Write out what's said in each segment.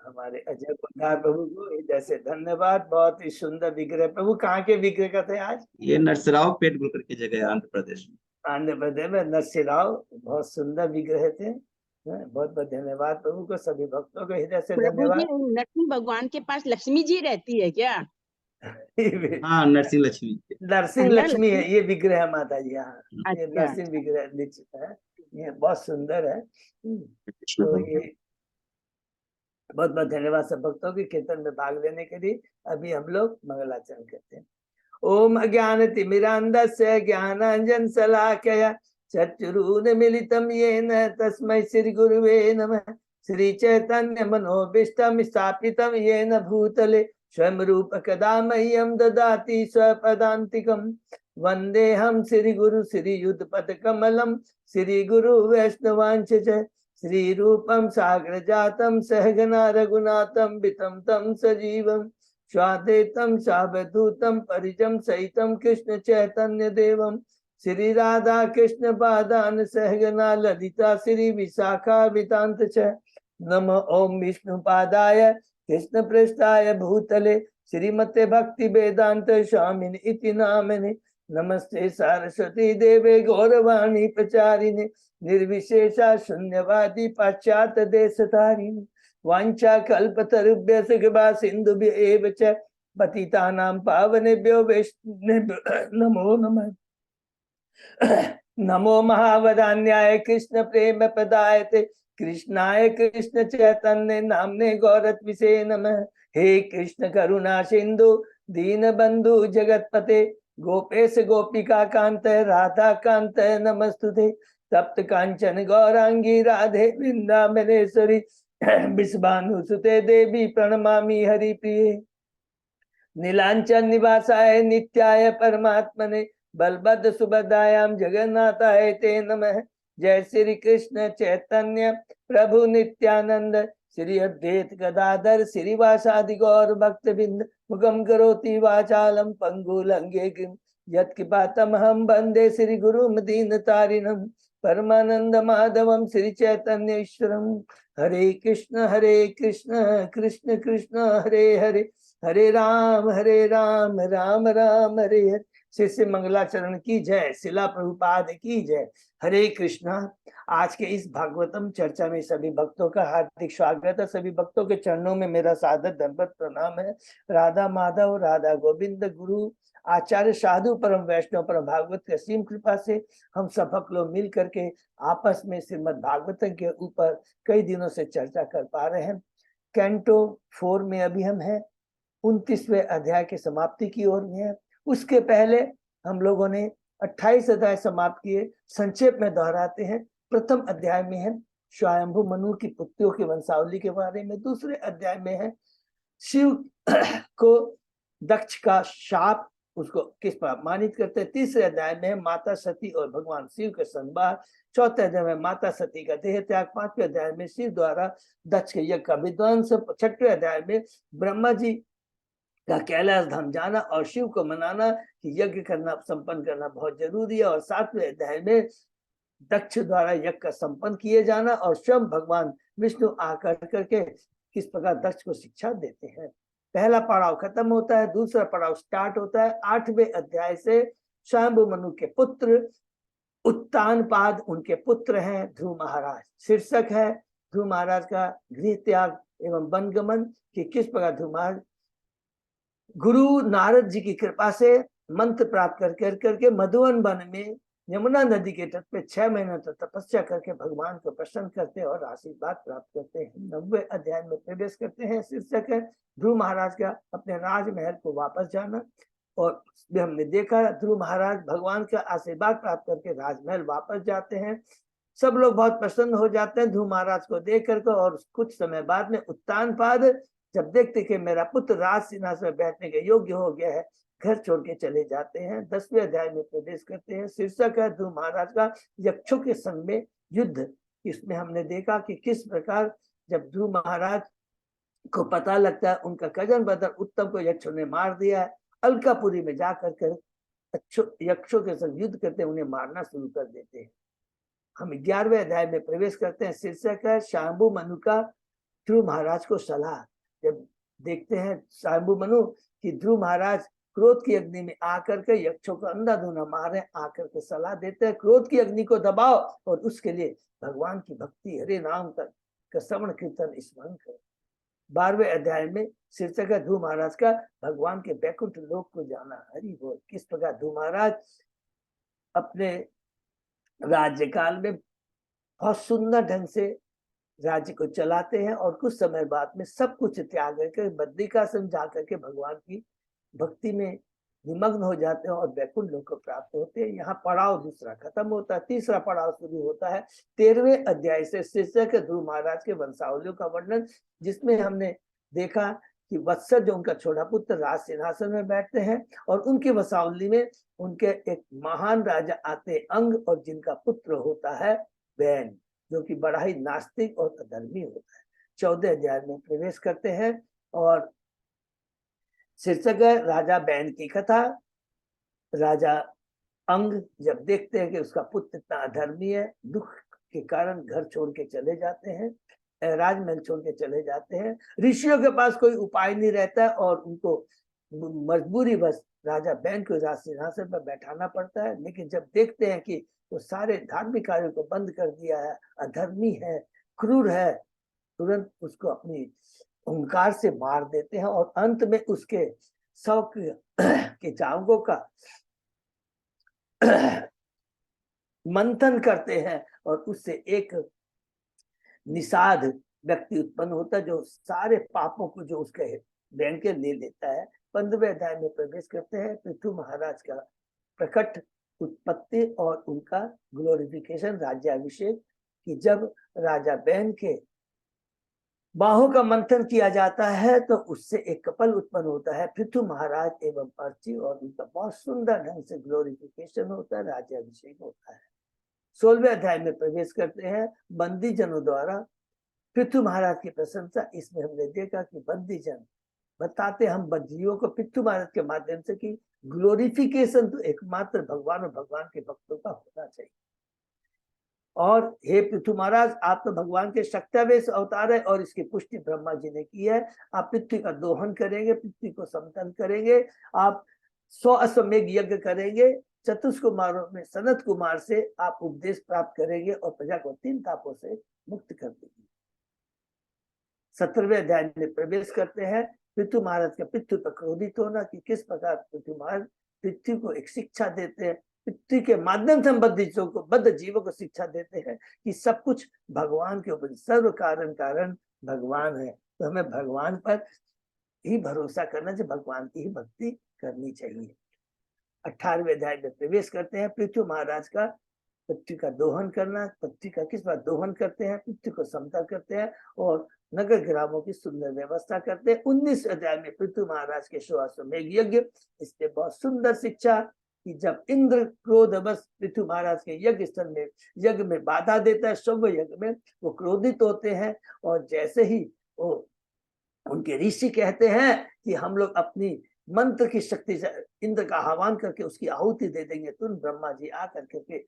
हमारे अजय कुमार प्रभु को हृदय से धन्यवाद। बहुत ही सुंदर विग्रह। प्रभु कहाँ के विग्रह का थे आज? ये नरसराव पेट गुलकर की जगह है, आंध्र प्रदेश में। आंध्र प्रदेश में नरसिंहराव। बहुत सुंदर विग्रह थे। बहुत बहुत धन्यवाद प्रभु को, सभी भक्तों को हृदय से प्रभु जी, धन्यवाद। नरसिंह भगवान के पास लक्ष्मी जी रहती है क्या? हाँ, नरसिंह लक्ष्मी। नरसिंह है ना, लक्ष्मी है ये विग्रह माता जी। हाँ, ये अच्छा। नरसिंह विग्रह निश्चित है। ये बहुत सुंदर है। तो ये बहुत बहुत धन्यवाद सब भक्तों की कीर्तन में भाग लेने के लिए। अभी हम लोग मंगलाचरण करते हैं। ओम अज्ञान तिमिरांधस्य ज्ञानांजन शलाकया चक्षुरुन्मीलितं येन तस्मै श्री गुरुवे नमः। श्री चैतन्य मनोभीष्टं स्थापितं येन भूतले स्वयं रूप कदा मह्यं ददाति स्वपदान्तिकं। वन्देऽहं श्री गुरु श्री युगपद कमलं श्री गुरु वैष्णवांश च श्री रूपं सागर जातं सहगना रघुनाथं वितं तं सजीवं स्वाद्वैतं सावधूतं परिजं सहितं कृष्ण चैतन्य देवं श्री राधा कृष्ण पादान सहगना ललिता श्री विशाखान्वितांत च। नमो ओम विष्णुपादाय कृष्ण पृष्ठाय भूतले श्रीमते भक्ति वेदांत स्वामिनि इति नामिने। नमस्ते सरस्वती देवे गौरवाणी प्रचारिणे निर्विशेषा शून्यवादी पाश्चात्य देशधारिणे। वाञ्छा कल्पतरुभ्यश्च कृपा सिन्धुभ्येव च पतितानां पावनेभ्यो वैष्णवेभ्यो नमो नमः। नमो महावदान्याय कृष्ण प्रेम प्रदायते कृष्णाय कृष्ण चैतन्य नामने गौरत्विषे नमः। हे कृष्ण करुणा सिंधु दीन बंधु जगतपते गोपेश गोपिका कांत राधा कांत नमस्तुते। तप्त कांचन गौरांगी राधे वृंदावनेश्वरी विश्वानुसुते देवी प्रणमामि हरिप्रिये। नीलांचन निवासाय नित्याय परमात्मने बलभद्र सुभद्रायां जगन्नाथाय ते नमः। जय श्री कृष्ण चैतन्य प्रभु नित्यानंद श्री अद्वैत गदाधर श्रीवासादि गौर भक्तबिंद मुखम करोति वाचालम पंगुलंघे यत्कृपातमहं वंदे श्री गुरुं दीनतारिणं परमानंद माधवं श्री चैतन्य ईश्वरं। हरे कृष्ण कृष्ण कृष्ण हरे हरे हरे राम राम राम हरे हरे। श्री मंगलाचरण की जय। शिला प्रभुपाद की जय। हरे कृष्णा। आज के इस भागवतम चर्चा में सभी भक्तों का हार्दिक स्वागत है। सभी भक्तों के चरणों में मेरा सादर दंडवत प्रणाम है। राधा माधव राधा गोविंद गुरु आचार्य साधु परम वैष्णव परम भागवत के असीम कृपा से हम सब लोग मिल करके आपस में श्रीमद् भागवतम के ऊपर कई दिनों से चर्चा कर पा रहे हैं। कैंटो 4 में अभी हम हैं, 29वें अध्याय की समाप्ति की ओर में है। उसके पहले हम लोगों ने 28 अध्याय समाप्त किए। संक्षेप में दोहराते हैं। प्रथम अध्याय में है स्वयंभू मनु की पुत्रियों की वंशावली के बारे में। दूसरे अध्याय में है शिव को दक्ष का शाप, उसको किस पर अपमानित करते हैं। तीसरे अध्याय में है माता सती और भगवान शिव के संवाद। चौथे अध्याय में माता सती का देह त्याग। पांचवें अध्याय में शिव द्वारा दक्ष के यज्ञ का विध्वंस। छठवें अध्याय में ब्रह्मा जी का कैलाश धाम जाना और शिव को मनाना कि यज्ञ करना संपन्न करना बहुत जरूरी है। और 7वें अध्याय में दक्ष द्वारा यज्ञ का संपन्न किए जाना और स्वयं भगवान विष्णु आकर करके किस प्रकार दक्ष को शिक्षा देते हैं। पहला पड़ाव खत्म होता है, दूसरा पड़ाव स्टार्ट होता है 8वें अध्याय से। स्वयंभू मनु के पुत्र उत्तानपाद उनके पुत्र हैं ध्रुव महाराज। शीर्षक है ध्रुव महाराज का गृह त्याग एवं वनगमन कि किस प्रकार ध्रुव महाराज गुरु नारद जी की कृपा से मंत्र प्राप्त करके मधुवन वन में यमुना नदी के तट पे 6 महीने तक तपस्या करके भगवान को प्रसन्न करते हैं और आशीर्वाद प्राप्त करते हैं। 90वें अध्याय में प्रवेश करते हैं। शीर्षक है ध्रुव महाराज का अपने राजमहल को वापस जाना। और हमने देखा ध्रुव महाराज भगवान का आशीर्वाद प्राप्त करके राजमहल वापस जाते हैं। सब लोग बहुत प्रसन्न हो जाते हैं ध्रुव महाराज को देख करके। और कुछ समय बाद में उत्तानपाद जब देखते कि मेरा पुत्र राज सिंहासन में बैठने के योग्य हो गया है, घर छोड़ के चले जाते हैं। 10वें अध्याय में प्रवेश करते हैं। शीर्षक है ध्रुव महाराज का यक्षों के संग में युद्ध। इसमें हमने देखा कि किस प्रकार जब ध्रुव महाराज को पता लगता है उनका कजन ब्रदर उत्तम को यक्षों ने मार दिया है, अलकापुरी में जाकर यक्षों के संग युद्ध करते उन्हें मारना शुरू कर देते हैं। हम 11वें अध्याय में प्रवेश करते हैं। शीर्षक है शंभु मनु का ध्रुव महाराज को सलाह, जब देखते हैं स्वयंभू मनु कि ध्रुव महाराज क्रोध की अग्नि में आकर के यक्षों को अंधाधुंध मारे, आकर के सलाह देते हैं क्रोध की अग्नि को दबाओ और उसके लिए भगवान की भक्ति हरे नाम का श्रवण कीर्तन स्मरण करो। 12वें अध्याय में शीर्षक है ध्रुव महाराज का भगवान के वैकुंठ लोक को जाना। हरि बोल। किस प्रकार ध्रुव महाराज अपने राज्यकाल में बहुत सुंदर ढंग से राज्य को चलाते हैं और कुछ समय बाद में सब कुछ त्याग करके बद्रिकाश्रम जा करके भगवान की भक्ति में निमग्न हो जाते हैं और वैकुंठ लोक को प्राप्त होते हैं। यहाँ पड़ाव दूसरा खत्म होता है, तीसरा पड़ाव शुरू होता है 13वें अध्याय से। शीर्षक ध्रुव महाराज के वंशावलियों का वर्णन, जिसमें हमने देखा कि वत्सर जो उनका छोटा पुत्र राज सिंहासन में बैठते हैं और उनकी वंशावली में उनके एक महान राजा आते अंग और जिनका पुत्र होता है बैन, जो कि बड़ा ही नास्तिक और अधर्मी होता है। 14 अध्याय में प्रवेश करते हैं और शीर्षक है राजा बैन की कथा। राजा अंग जब देखते हैं कि उसका पुत्र इतना अधर्मी है, दुख के कारण घर छोड़ के चले जाते हैं, राजमहल छोड़ के चले जाते हैं। ऋषियों के पास कोई उपाय नहीं रहता है और उनको मजबूरी बस राजा बैन को राज सिंहासन पर बैठाना पड़ता है। लेकिन जब देखते हैं कि वो सारे धार्मिक कार्यों को बंद कर दिया है, अधर्मी है, क्रूर है, तुरंत उसको अपनी ओंकार से मार देते हैं और अंत में उसके शव के चांगों का मंथन करते हैं और उससे एक निषाद व्यक्ति उत्पन्न होता है जो सारे पापों को जो उसके बैन के ले लेता है। 15वें अध्याय में प्रवेश करते हैं पृथु महाराज का प्रकट उत्पत्ति और उनका ग्लोरिफिकेशन, राज्याभिषेक, कि जब राजा बैन के बाहों का मंथन किया जाता है तो उससे एक कपल उत्पन्न होता है पृथु महाराज एवं अर्ची, और उनका बहुत सुंदर ढंग से ग्लोरिफिकेशन होता है, राज्याभिषेक होता है। 16वें अध्याय में प्रवेश करते हैं बंदी जनों द्वारा पृथु महाराज की प्रशंसा। इसमें हमने देखा कि बंदी जन बताते हम बंदियों को पृथु महाराज के माध्यम से कि ग्लोरिफिकेशन तो एकमात्र भगवान और भगवान के भक्तों का होना चाहिए। और हे पृथु महाराज, आप तो भगवान के शक्त्यावेश अवतार है और इसकी पुष्टि ब्रह्मा जी ने की है। आप पृथ्वी का दोहन करेंगे, पृथ्वी को समतल करेंगे, आप 100 अश्वमेघ यज्ञ करेंगे, चतुष कुमारों में सनत कुमार से आप उपदेश प्राप्त करेंगे और प्रजा को 3 तापों से मुक्त कर देंगे। 17वें अध्याय में प्रवेश करते हैं पृथु महाराज का पृथ्वी पर क्रोधित होना, कि किस प्रकार पृथु महाराज पृथ्वी को एक शिक्षा देते हैं। पृथ्वी के माध्यम से हम बद्ध जीवों को शिक्षा देते हैं कि सब कुछ भगवान के ऊपर, सर्व कारण भगवान है, तो हमें भगवान पर ही भरोसा करना चाहिए, भगवान की ही भक्ति करनी चाहिए। 18वें अध्याय में प्रवेश करते हैं पृथु महाराज का पृथ्वी का दोहन करना। पृथ्वी का किस बात दोहन करते हैं, पृथ्वी को समतल करते हैं और नगर ग्रामों की सुंदर व्यवस्था करते हैं। 19 अध्याय में पृथु महाराज के 100 अश्वमेघ यज्ञ, इसमें बहुत सुंदर शिक्षा कि जब इंद्र क्रोधवश पृथु महाराज के यज्ञ स्थल में यज्ञ में बाधा देता है, शुभ यज्ञ में, वो क्रोधित होते हैं और जैसे ही वो उनके ऋषि कहते हैं कि हम लोग अपनी मंत्र की शक्ति से इंद्र का आह्वान करके उसकी आहुति दे देंगे, तुरंत ब्रह्मा जी आकर के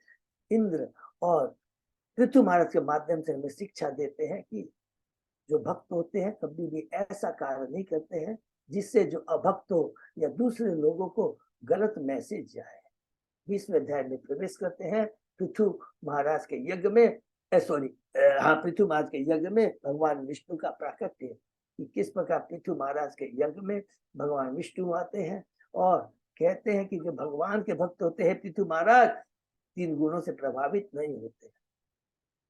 इंद्र और पृथु महाराज के माध्यम से हमें शिक्षा देते हैं कि जो भक्त होते हैं कभी भी ऐसा कार्य नहीं करते हैं जिससे जो अभक्त हो या दूसरे लोगों को गलत मैसेज जाए। 20वें अध्याय में प्रवेश करते हैं पृथु महाराज के यज्ञ में, पृथु महाराज के यज्ञ में भगवान विष्णु का प्राकट्य, कि किस प्रकार पृथु महाराज के यज्ञ में भगवान विष्णु आते हैं और कहते हैं कि जो भगवान के भक्त होते हैं पृथु महाराज 3 गुणों से प्रभावित नहीं होते,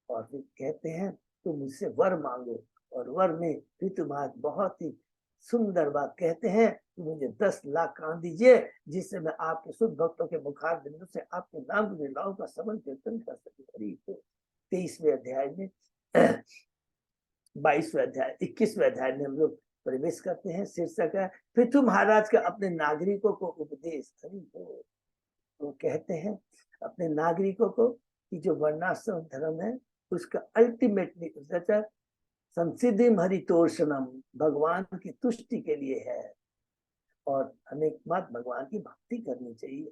और फिर कहते हैं तुम मुझसे वर मांगो, और वर में पृथु महाराज बहुत ही सुंदर बात कहते हैं कि मुझे 10 लाख कान दीजिए जिससे मैं आपके शुद्ध भक्तों के मुखार बिंदु से आपके नाम की लीलाओं का श्रवण कीर्तन कर सकूं। 23वें अध्याय में 22वें अध्याय 21वें अध्याय में हम लोग प्रवेश करते हैं। शीर्षक है पृथु महाराज का अपने नागरिकों को उपदेश। तो कहते हैं अपने नागरिकों को कि जो वर्णाश्रम धर्म है उसका अल्टीमेटली संसिद्धि हरितोषणम, भगवान की तुष्टि के लिए है और हमें मत भगवान की भक्ति करनी चाहिए।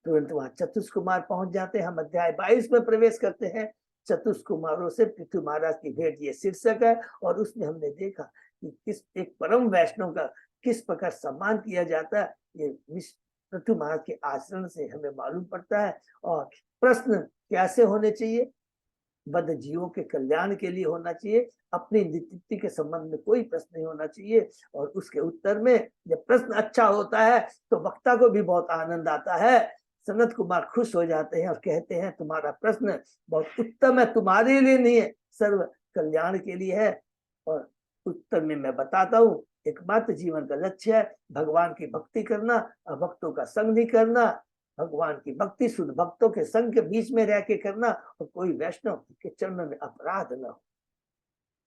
तुरंत वहां चतुष कुमार पहुंच जाते हैं। हम अध्याय 22 में प्रवेश करते हैं। चतुष्कुमारों से पृथु महाराज की भेंट ये शीर्षक है। और उसमें हमने देखा कि किस एक परम वैष्णव का किस प्रकार सम्मान किया जाता है, ये पृथु महाराज के आचरण से हमें मालूम पड़ता है। और प्रश्न कैसे होने चाहिए, बद्ध जीवों के कल्याण के लिए होना चाहिए, अपनी नित्य के संबंध में कोई प्रश्न नहीं होना चाहिए। और उसके उत्तर में जब प्रश्न अच्छा होता है तो वक्ता को भी बहुत आनंद आता है। सनत कुमार खुश हो जाते हैं और कहते हैं तुम्हारा प्रश्न बहुत उत्तम है, तुम्हारे लिए नहीं है, सर्व कल्याण के लिए है। और उत्तर में मैं बताता हूँ, एकमात्र जीवन का लक्ष्य है भगवान की भक्ति करना, अभक्तों का संग नहीं करना। भगवान की भक्ति शुद्ध भक्तों के संग के बीच में रह के करना, और कोई वैष्णव के चरणों में अपराध न हो।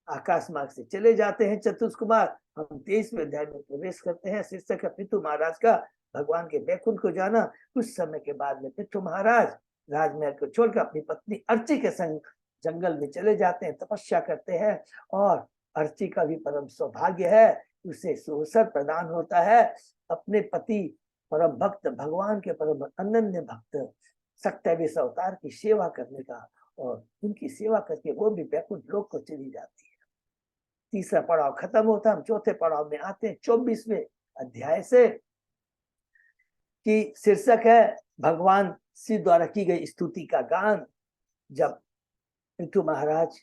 आकाश मार्ग से चले जाते हैं चतुष कुमार। हम 23वें अध्याय में प्रवेश करते हैं। शीर्षक है पृथु महाराज का भगवान के बैकुंठ को जाना। कुछ समय के बाद में पृथु महाराज राजमहल को छोड़कर अपनी पत्नी अर्ची के संग जंगल में चले जाते हैं, तपस्या करते हैं। और अर्ची का भी परम सौभाग्य है, उसे सुअवसर प्रदान होता है अपने पति परम भक्त भगवान के परम अनन्य भक्त सत्यावीस अवतार की सेवा करने का। और उनकी सेवा करके वो भी बैकुंठ लोक को चली जाती है। तीसरा पड़ाव खत्म होता है, हम चौथे पड़ाव में आते हैं 24वें अध्याय से, कि शीर्षक है भगवान शिव द्वारा की गई स्तुति का गान। जब पृथु महाराज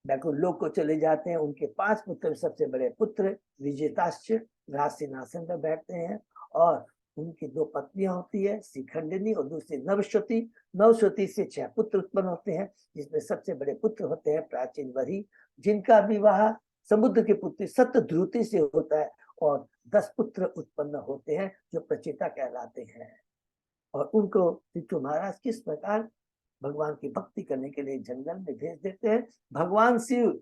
बैकुंठ लोक को चले जाते हैं, उनके 5 पुत्र, सबसे बड़े पुत्र विजेताश्च राज सिंहासन पर बैठते हैं। और उनकी 2 पत्नियां होती है, शिखंडिनी और दूसरी नवश्रुति। नवश्रुति से 6 पुत्र उत्पन्न होते हैं, जिसमें सबसे बड़े पुत्र होते हैं प्राचीन वरी, जिनका विवाह समुद्र के पुत्री सत्यध्रुति से होता है। और 10 पुत्र उत्पन्न होते हैं जो प्रचेता कहलाते हैं। और उनको पृथु महाराज किस प्रकार भगवान की भक्ति करने के लिए जंगल में भेज देते हैं। भगवान शिव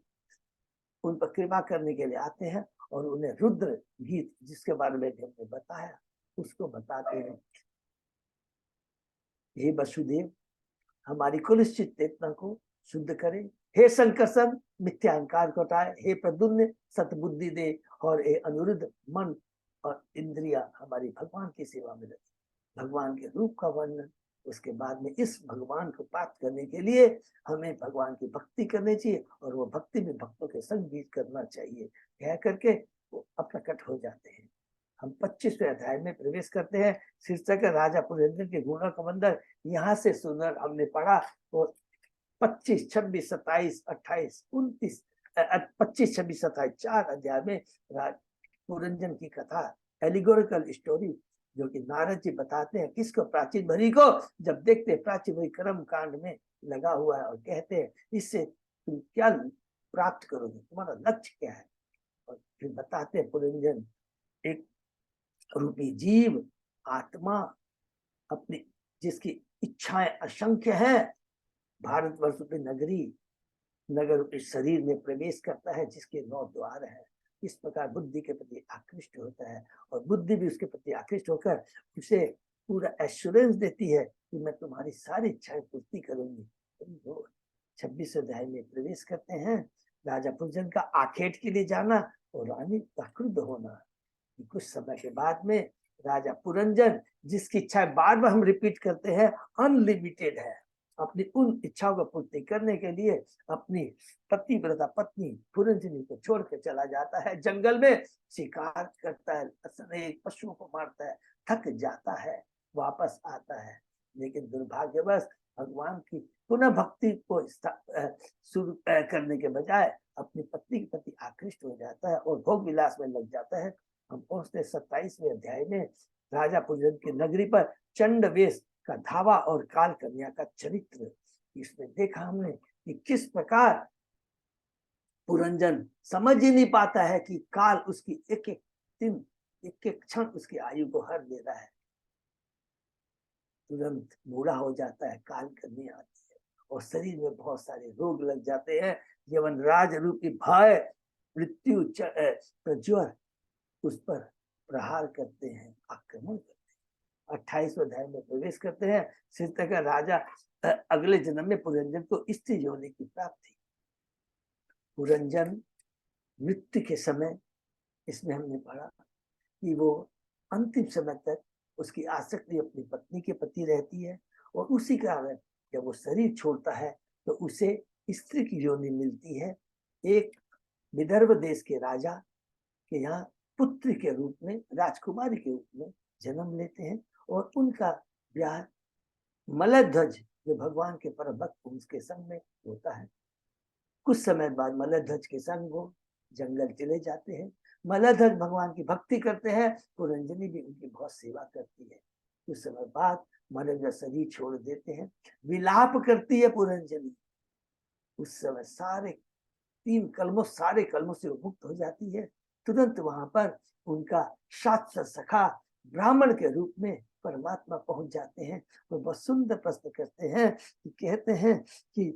उन पर कृपा करने के लिए आते हैं और उन्हें रुद्र गीत, जिसके बारे में हमने बताया, उसको बताते हैं। हे वसुदेव, हमारी कुलश्चित चेतना को शुद्ध करे। हे संकर्षण, मिथ्या अहंकार को हटाए। हे प्रद्युम्न, सतबुद्धि दे। और हे अनिरुद्ध, मन और इंद्रिया हमारी भगवान की सेवा में रखे। भगवान के रूप का वर्णन, उसके बाद में इस भगवान को प्राप्त करने के लिए हमें भगवान की भक्ति करनी चाहिए, और वो भक्ति में भक्तों के संग भी करना चाहिए। कह करके वो अप्रकट हो जाते हैं। हम 25वें अध्याय में प्रवेश करते हैं। शीर्षक है राजा पुरंदर के गुणों का मंदिर। यहाँ से सुनकर हमने पढ़ा वो 25, 26, 27, 28, 29, 25, 26, 27 4 अध्याय में पुरंजन की कथा, एलिगोरिकल स्टोरी, जो कि नारद जी बताते हैं किसको, प्राचीन भरी को। जब देखते प्राचीन भरी कर्म कांड में लगा हुआ है, और कहते हैं इससे तुम क्या प्राप्त करोगे, तुम्हारा लक्ष्य क्या है। और फिर बताते हैं पुरंजन एक रूपी जीव आत्मा, अपनी जिसकी इच्छाएं असंख्य हैं, भारतवर्ष रूपी नगर रूपी शरीर में प्रवेश करता है, जिसके 9 द्वार हैं। इस प्रकार बुद्धि के प्रति आकृष्ट होता है, और बुद्धि भी उसके प्रति आकृष्ट होकर उसे पूरा एश्योरेंस देती है कि मैं तुम्हारी सारी इच्छाएं पूर्ति करूंगी। 26 अध्याय में प्रवेश करते हैं। राजा पुरंजन का आखेट के लिए जाना और रानी का क्रुद्ध होना। कुछ समय के बाद में राजा पुरंजन, जिसकी इच्छाएं बार बार हम रिपीट करते हैं, अनलिमिटेड है, अपनी उन इच्छाओं को पूर्ति करने के लिए अपनी पतिव्रता पत्नी पुरंजनी को छोड़कर चला जाता है। जंगल में शिकार करता है, अनेक पशुओं को मारता है, थक जाता है, वापस आता है। लेकिन दुर्भाग्यवश भगवान की पुनः भक्ति को शुरू करने के बजाय अपनी पत्नी के प्रति आकृष्ट हो जाता है और भोग विलास में लग जाता है। हम पहुंचते 27वें अध्याय में। राजा पुरंजन की नगरी पर चंडवेश का धावा और काल कन्या का चरित्र। इसमें देखा हमने कि किस प्रकार पुरंजन समझ ही नहीं पाता है कि काल उसकी एक एक दिन, एक एक क्षण उसकी आयु को हर ले रहा है। तुरंत बूढ़ा हो जाता है, काल कन्या आती है और शरीर में बहुत सारे रोग लग जाते हैं। जीवन राज रूपी भय, मृत्यु, प्रज्वर उस पर प्रहार करते हैं, आक्रमण करते हैं। 28वें अध्याय में प्रवेश करते हैं। शीर्षक है राजा अगले जन्म में पुरंजन को स्त्री योनि की प्राप्ति। पुरंजन मृत्यु के समय, इसमें हमने पढ़ा कि वो अंतिम समय तक उसकी आसक्ति अपनी पत्नी के प्रति रहती है, और उसी कारण जब वो शरीर छोड़ता है तो उसे स्त्री की योनि मिलती है। एक विदर्भ देश के राजा के यहाँ पुत्र के रूप में, राजकुमारी के रूप में जन्म लेते हैं और उनका ब्याह मलध्वज जो भगवान के परम भक्त उसके संग में होता है। कुछ समय बाद मलध्वज के संग वो जंगल चले जाते हैं। मलध्वज भगवान की भक्ति करते हैं, पुरंजनी भी उनकी बहुत सेवा करती है। कुछ समय बाद मलध्वज शरीर छोड़ देते हैं, विलाप करती है पुरंजनी। उस समय सारे कलमों से मुक्त हो जाती है। तुरंत वहां पर उनका शास्त्र सखा ब्राह्मण के रूप में परमात्मा पहुंच जाते हैं। वो बहुत सुंदर प्रश्न करते हैं कि कहते हैं कि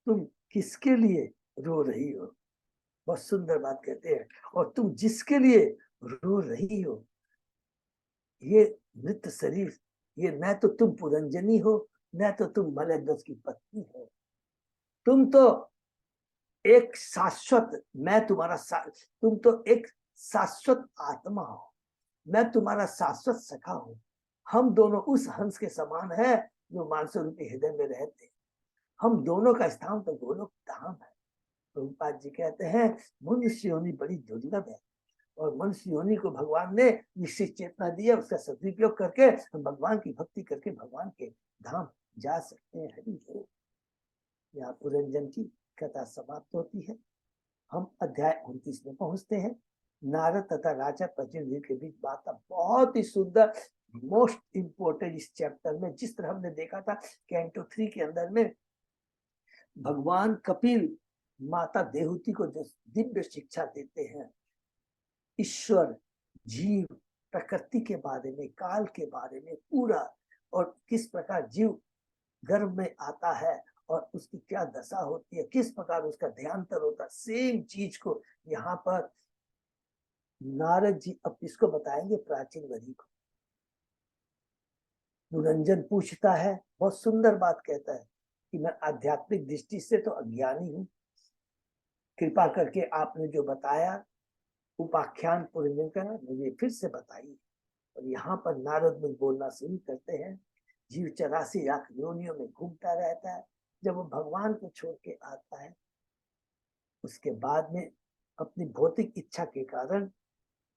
तुम किसके लिए रो रही हो, बहुत सुंदर बात कहते हैं, और तुम जिसके लिए रो रही हो ये मृत शरीर, ये न तो तुम पुरंजनी हो न तो तुम मलध्वज की पत्नी हो, तुम तो एक शाश्वत, तुम तो एक शाश्वत आत्मा हो, मैं तुम्हारा शाश्वत सखा हूं। हम दोनों उस हंस के समान है जो मानसो रूपी हृदय में रहते हैं। हम दोनों का स्थान तो गोलोक धाम है। प्रभुपाद जी कहते हैं मनुष्य योनि बड़ी दुर्लभ है और मनुष्य योनि को भगवान ने निश्चित चेतना दी है। उसका सदुपयोग करके हम भगवान की भक्ति करके भगवान के धाम जा सकते हैं। हरि बोल। यहाँ पुरंजन की कथा समाप्त होती है। हम अध्याय 29 में पहुंचते हैं। नारद तथा राजा प्रचंड के बीच बात बहुत ही सुंदर, मोस्ट इंपोर्टेंट इस चैप्टर में। जिस तरह हमने देखा था कैंटो 3 के अंदर में भगवान कपिल माता देहूति को जो दिव्य शिक्षा देते हैं, ईश्वर, जीव, प्रकृति के बारे में, काल के बारे में पूरा, और किस प्रकार जीव गर्भ में आता है और उसकी क्या दशा होती है, किस प्रकार उसका ध्यांतर होता है, सेम चीज को यहाँ पर नारद जी अब इसको बताएंगे प्राचीन वरी को। पुरंजन पूछता है, बहुत सुंदर बात कहता है कि मैं आध्यात्मिक दृष्टि से तो अज्ञानी हूं, कृपा करके आपने जो बताया उपाख्यान पुरंजन का मुझे फिर से बताइए। और यहाँ पर नारद मुझ बोलना शुरू करते हैं। जीव 84 लाख योनियों में घूमता रहता है। जब वो भगवान को छोड़ के आता है उसके बाद में अपनी भौतिक इच्छा के कारण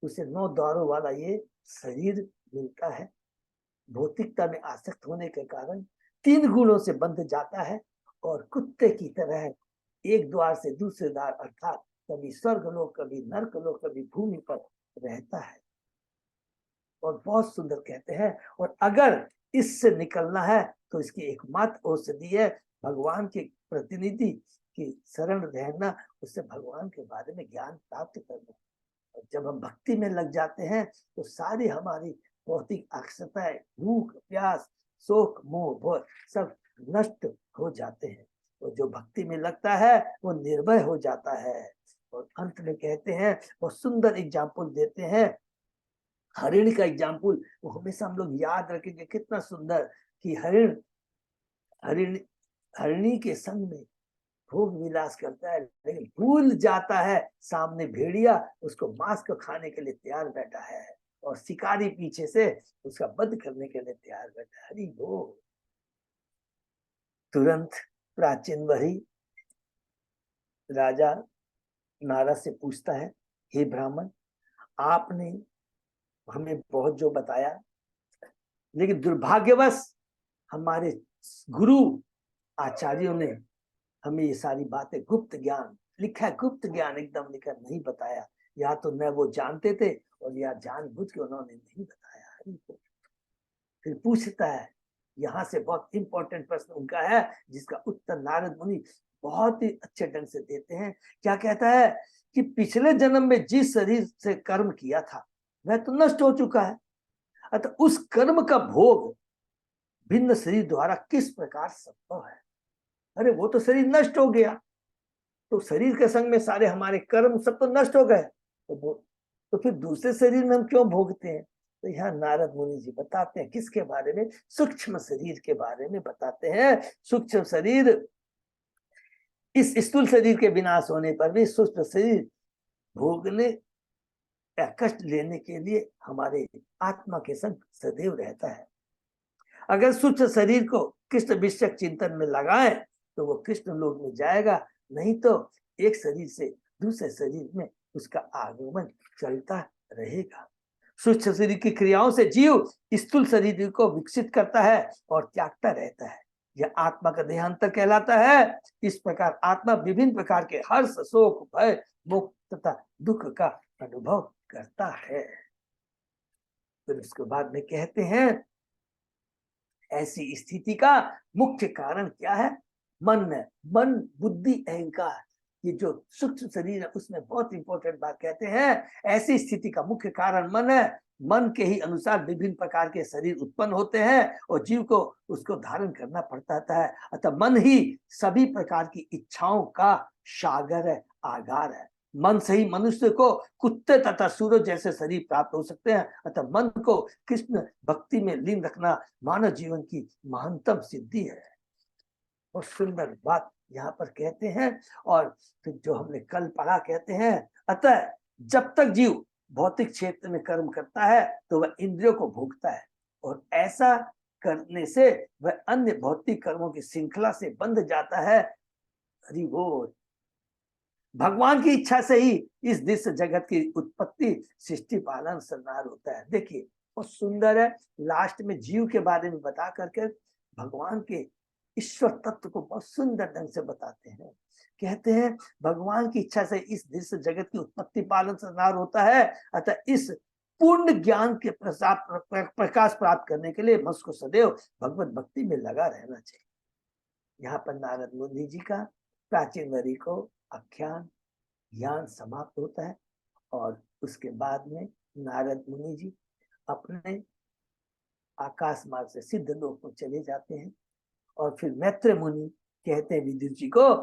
उसे 9 द्वारों वाला ये शरीर मिलता है। भौतिकता में आसक्त होने के कारण 3 गुणों से बंध जाता है और कुत्ते की तरह एक द्वार से दूसरे द्वार अर्थात कभी स्वर्गलोक, कभी नरकलोक, कभी भूमि पर रहता है। और बहुत सुंदर कहते हैं, और अगर इससे निकलना है तो इसकी एकमात्र औषधि है भगवान के प्रतिनिधि की शरण रहना, उससे भगवान के बारे में ज्ञान प्राप्त करना। और जब हम भक्ति में लग जाते हैं तो सारी हमारी भौतिक आसक्तियां, भूख, प्यास, शोक, मोह, भय सब नष्ट हो जाते हैं। और जो भक्ति में लगता है वो निर्भय हो जाता है। और अंत में कहते हैं, और सुंदर एग्जाम्पल देते हैं, हरिण का एग्जाम्पल वो हमेशा हम लोग याद रखेंगे, कितना सुंदर कि हरिणी के संग में भोग विलास करता है, लेकिन भूल जाता है सामने भेड़िया उसको मांस को खाने के लिए तैयार बैठा है और शिकारी पीछे से उसका वध करने के लिए तैयार बैठा है। हरि बोल। तुरंत प्राचीन वही राजा नारद से पूछता है, हे ब्राह्मण, आपने हमें बहुत जो बताया, लेकिन दुर्भाग्यवश हमारे गुरु आचार्यों ने हमें ये सारी बातें गुप्त ज्ञान लिखा है, गुप्त ज्ञान एकदम लिखा नहीं बताया। या तो न वो जानते थे और या जानबूझ के उन्होंने नहीं बताया। फिर पूछता है, यहाँ से बहुत इंपॉर्टेंट प्रश्न उनका है जिसका उत्तर नारद मुनि बहुत ही अच्छे ढंग से देते हैं। क्या कहता है कि पिछले जन्म में जिस शरीर से कर्म किया था वह तो नष्ट हो चुका है, अतः उस कर्म का भोग भिन्न शरीर द्वारा किस प्रकार संभव है। अरे वो तो शरीर नष्ट हो गया, तो शरीर के संग में सारे हमारे कर्म सब तो नष्ट हो गए, तो फिर दूसरे शरीर में हम क्यों भोगते हैं। तो यहाँ नारद मुनि जी बताते हैं किसके बारे में, सूक्ष्म शरीर के बारे में बताते हैं। सूक्ष्म शरीर, इस स्थूल शरीर के विनाश होने पर भी सूक्ष्म शरीर भोगने या कष्ट लेने के लिए हमारे आत्मा के संग सदैव रहता है। अगर सूक्ष्म शरीर को कृष्ण विषयक चिंतन में लगाएं तो वो कृष्ण लोक में जाएगा, नहीं तो एक शरीर से दूसरे शरीर में उसका आगमन चलता रहेगा। सूक्ष्म शरीर की क्रियाओं से जीव स्थूल शरीर को विकसित करता है और त्यागता रहता है। यह आत्मा का देहांतर कहलाता है। इस प्रकार आत्मा विभिन्न प्रकार के हर्ष, शोक, भय, मोक्ष तथा दुख का अनुभव करता है। फिर उसके बाद में कहते हैं ऐसी स्थिति का मुख्य कारण क्या है? मन है। मन, बुद्धि, अहंकार, ये जो सूक्ष्म शरीर है उसमें बहुत इंपॉर्टेंट बात कहते हैं। ऐसी स्थिति का मुख्य कारण मन है। मन के ही अनुसार विभिन्न प्रकार के शरीर उत्पन्न होते हैं और जीव को उसको धारण करना पड़ता है। अतः मन ही सभी प्रकार की इच्छाओं का सागर है, आगार है। मन से ही मनुष्य को कुत्ते तथा सूरज जैसे शरीर प्राप्त हो सकते हैं। अतः मन को कृष्ण भक्ति में लीन रखना मानव जीवन की महत्तम सिद्धि है। और सुंदर बात यहाँ पर कहते हैं, और फिर जो हमने कल पढ़ा कहते हैं, अतः जब तक जीव भौतिक क्षेत्र में कर्म करता है तो वह इंद्रियों को भोगता है, और ऐसा करने से वह अन्य भौतिक कर्मों की श्रृंखला से बंध जाता है। हरि बोल। भगवान की इच्छा से ही इस दृश्य जगत की उत्पत्ति, सृष्टि, पालन, संहार होता है। देखिए बहुत सुंदर है। लास्ट में जीव के बारे में बता करके भगवान के ईश्वर तत्व को बहुत सुंदर ढंग से बताते हैं। कहते हैं भगवान की इच्छा से इस दृश्य जगत की उत्पत्ति, पालन, संहार होता है। अतः इस पूर्ण ज्ञान के प्रकाश प्राप्त करने के लिए मनुष्य को सदैव भगवत भक्ति में लगा रहना चाहिए। यहाँ पर नारद मुनि जी का प्राचीन वरी को आख्यान ज्ञान समाप्त होता है, और उसके बाद में नारद मुनि जी अपने आकाश मार्ग से सिद्ध लोक को चले जाते हैं। और फिर मैत्र मुनि कहते हैं विदुर जी को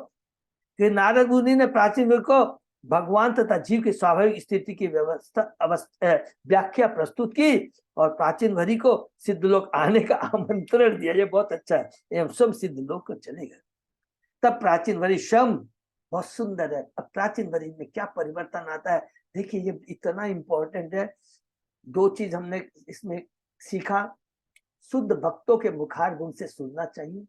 कि नारद मुनि ने प्राचीन वरी को भगवान तथा जीव की स्वाभाविक स्थिति की व्याख्या प्रस्तुत की, और प्राचीन वरी को सिद्ध लोक आने का आमंत्रण दिया। ये बहुत अच्छा है। एवं स्वयं सिद्ध लोक को चले गए। तब प्राचीन वरी स्वयं, बहुत सुंदर है। अब प्राचीन वरी में क्या परिवर्तन आता है, देखिए ये इतना इंपॉर्टेंट है। दो चीज हमने इसमें सीखा। शुद्ध भक्तों के मुखार गुण से सुनना चाहिए,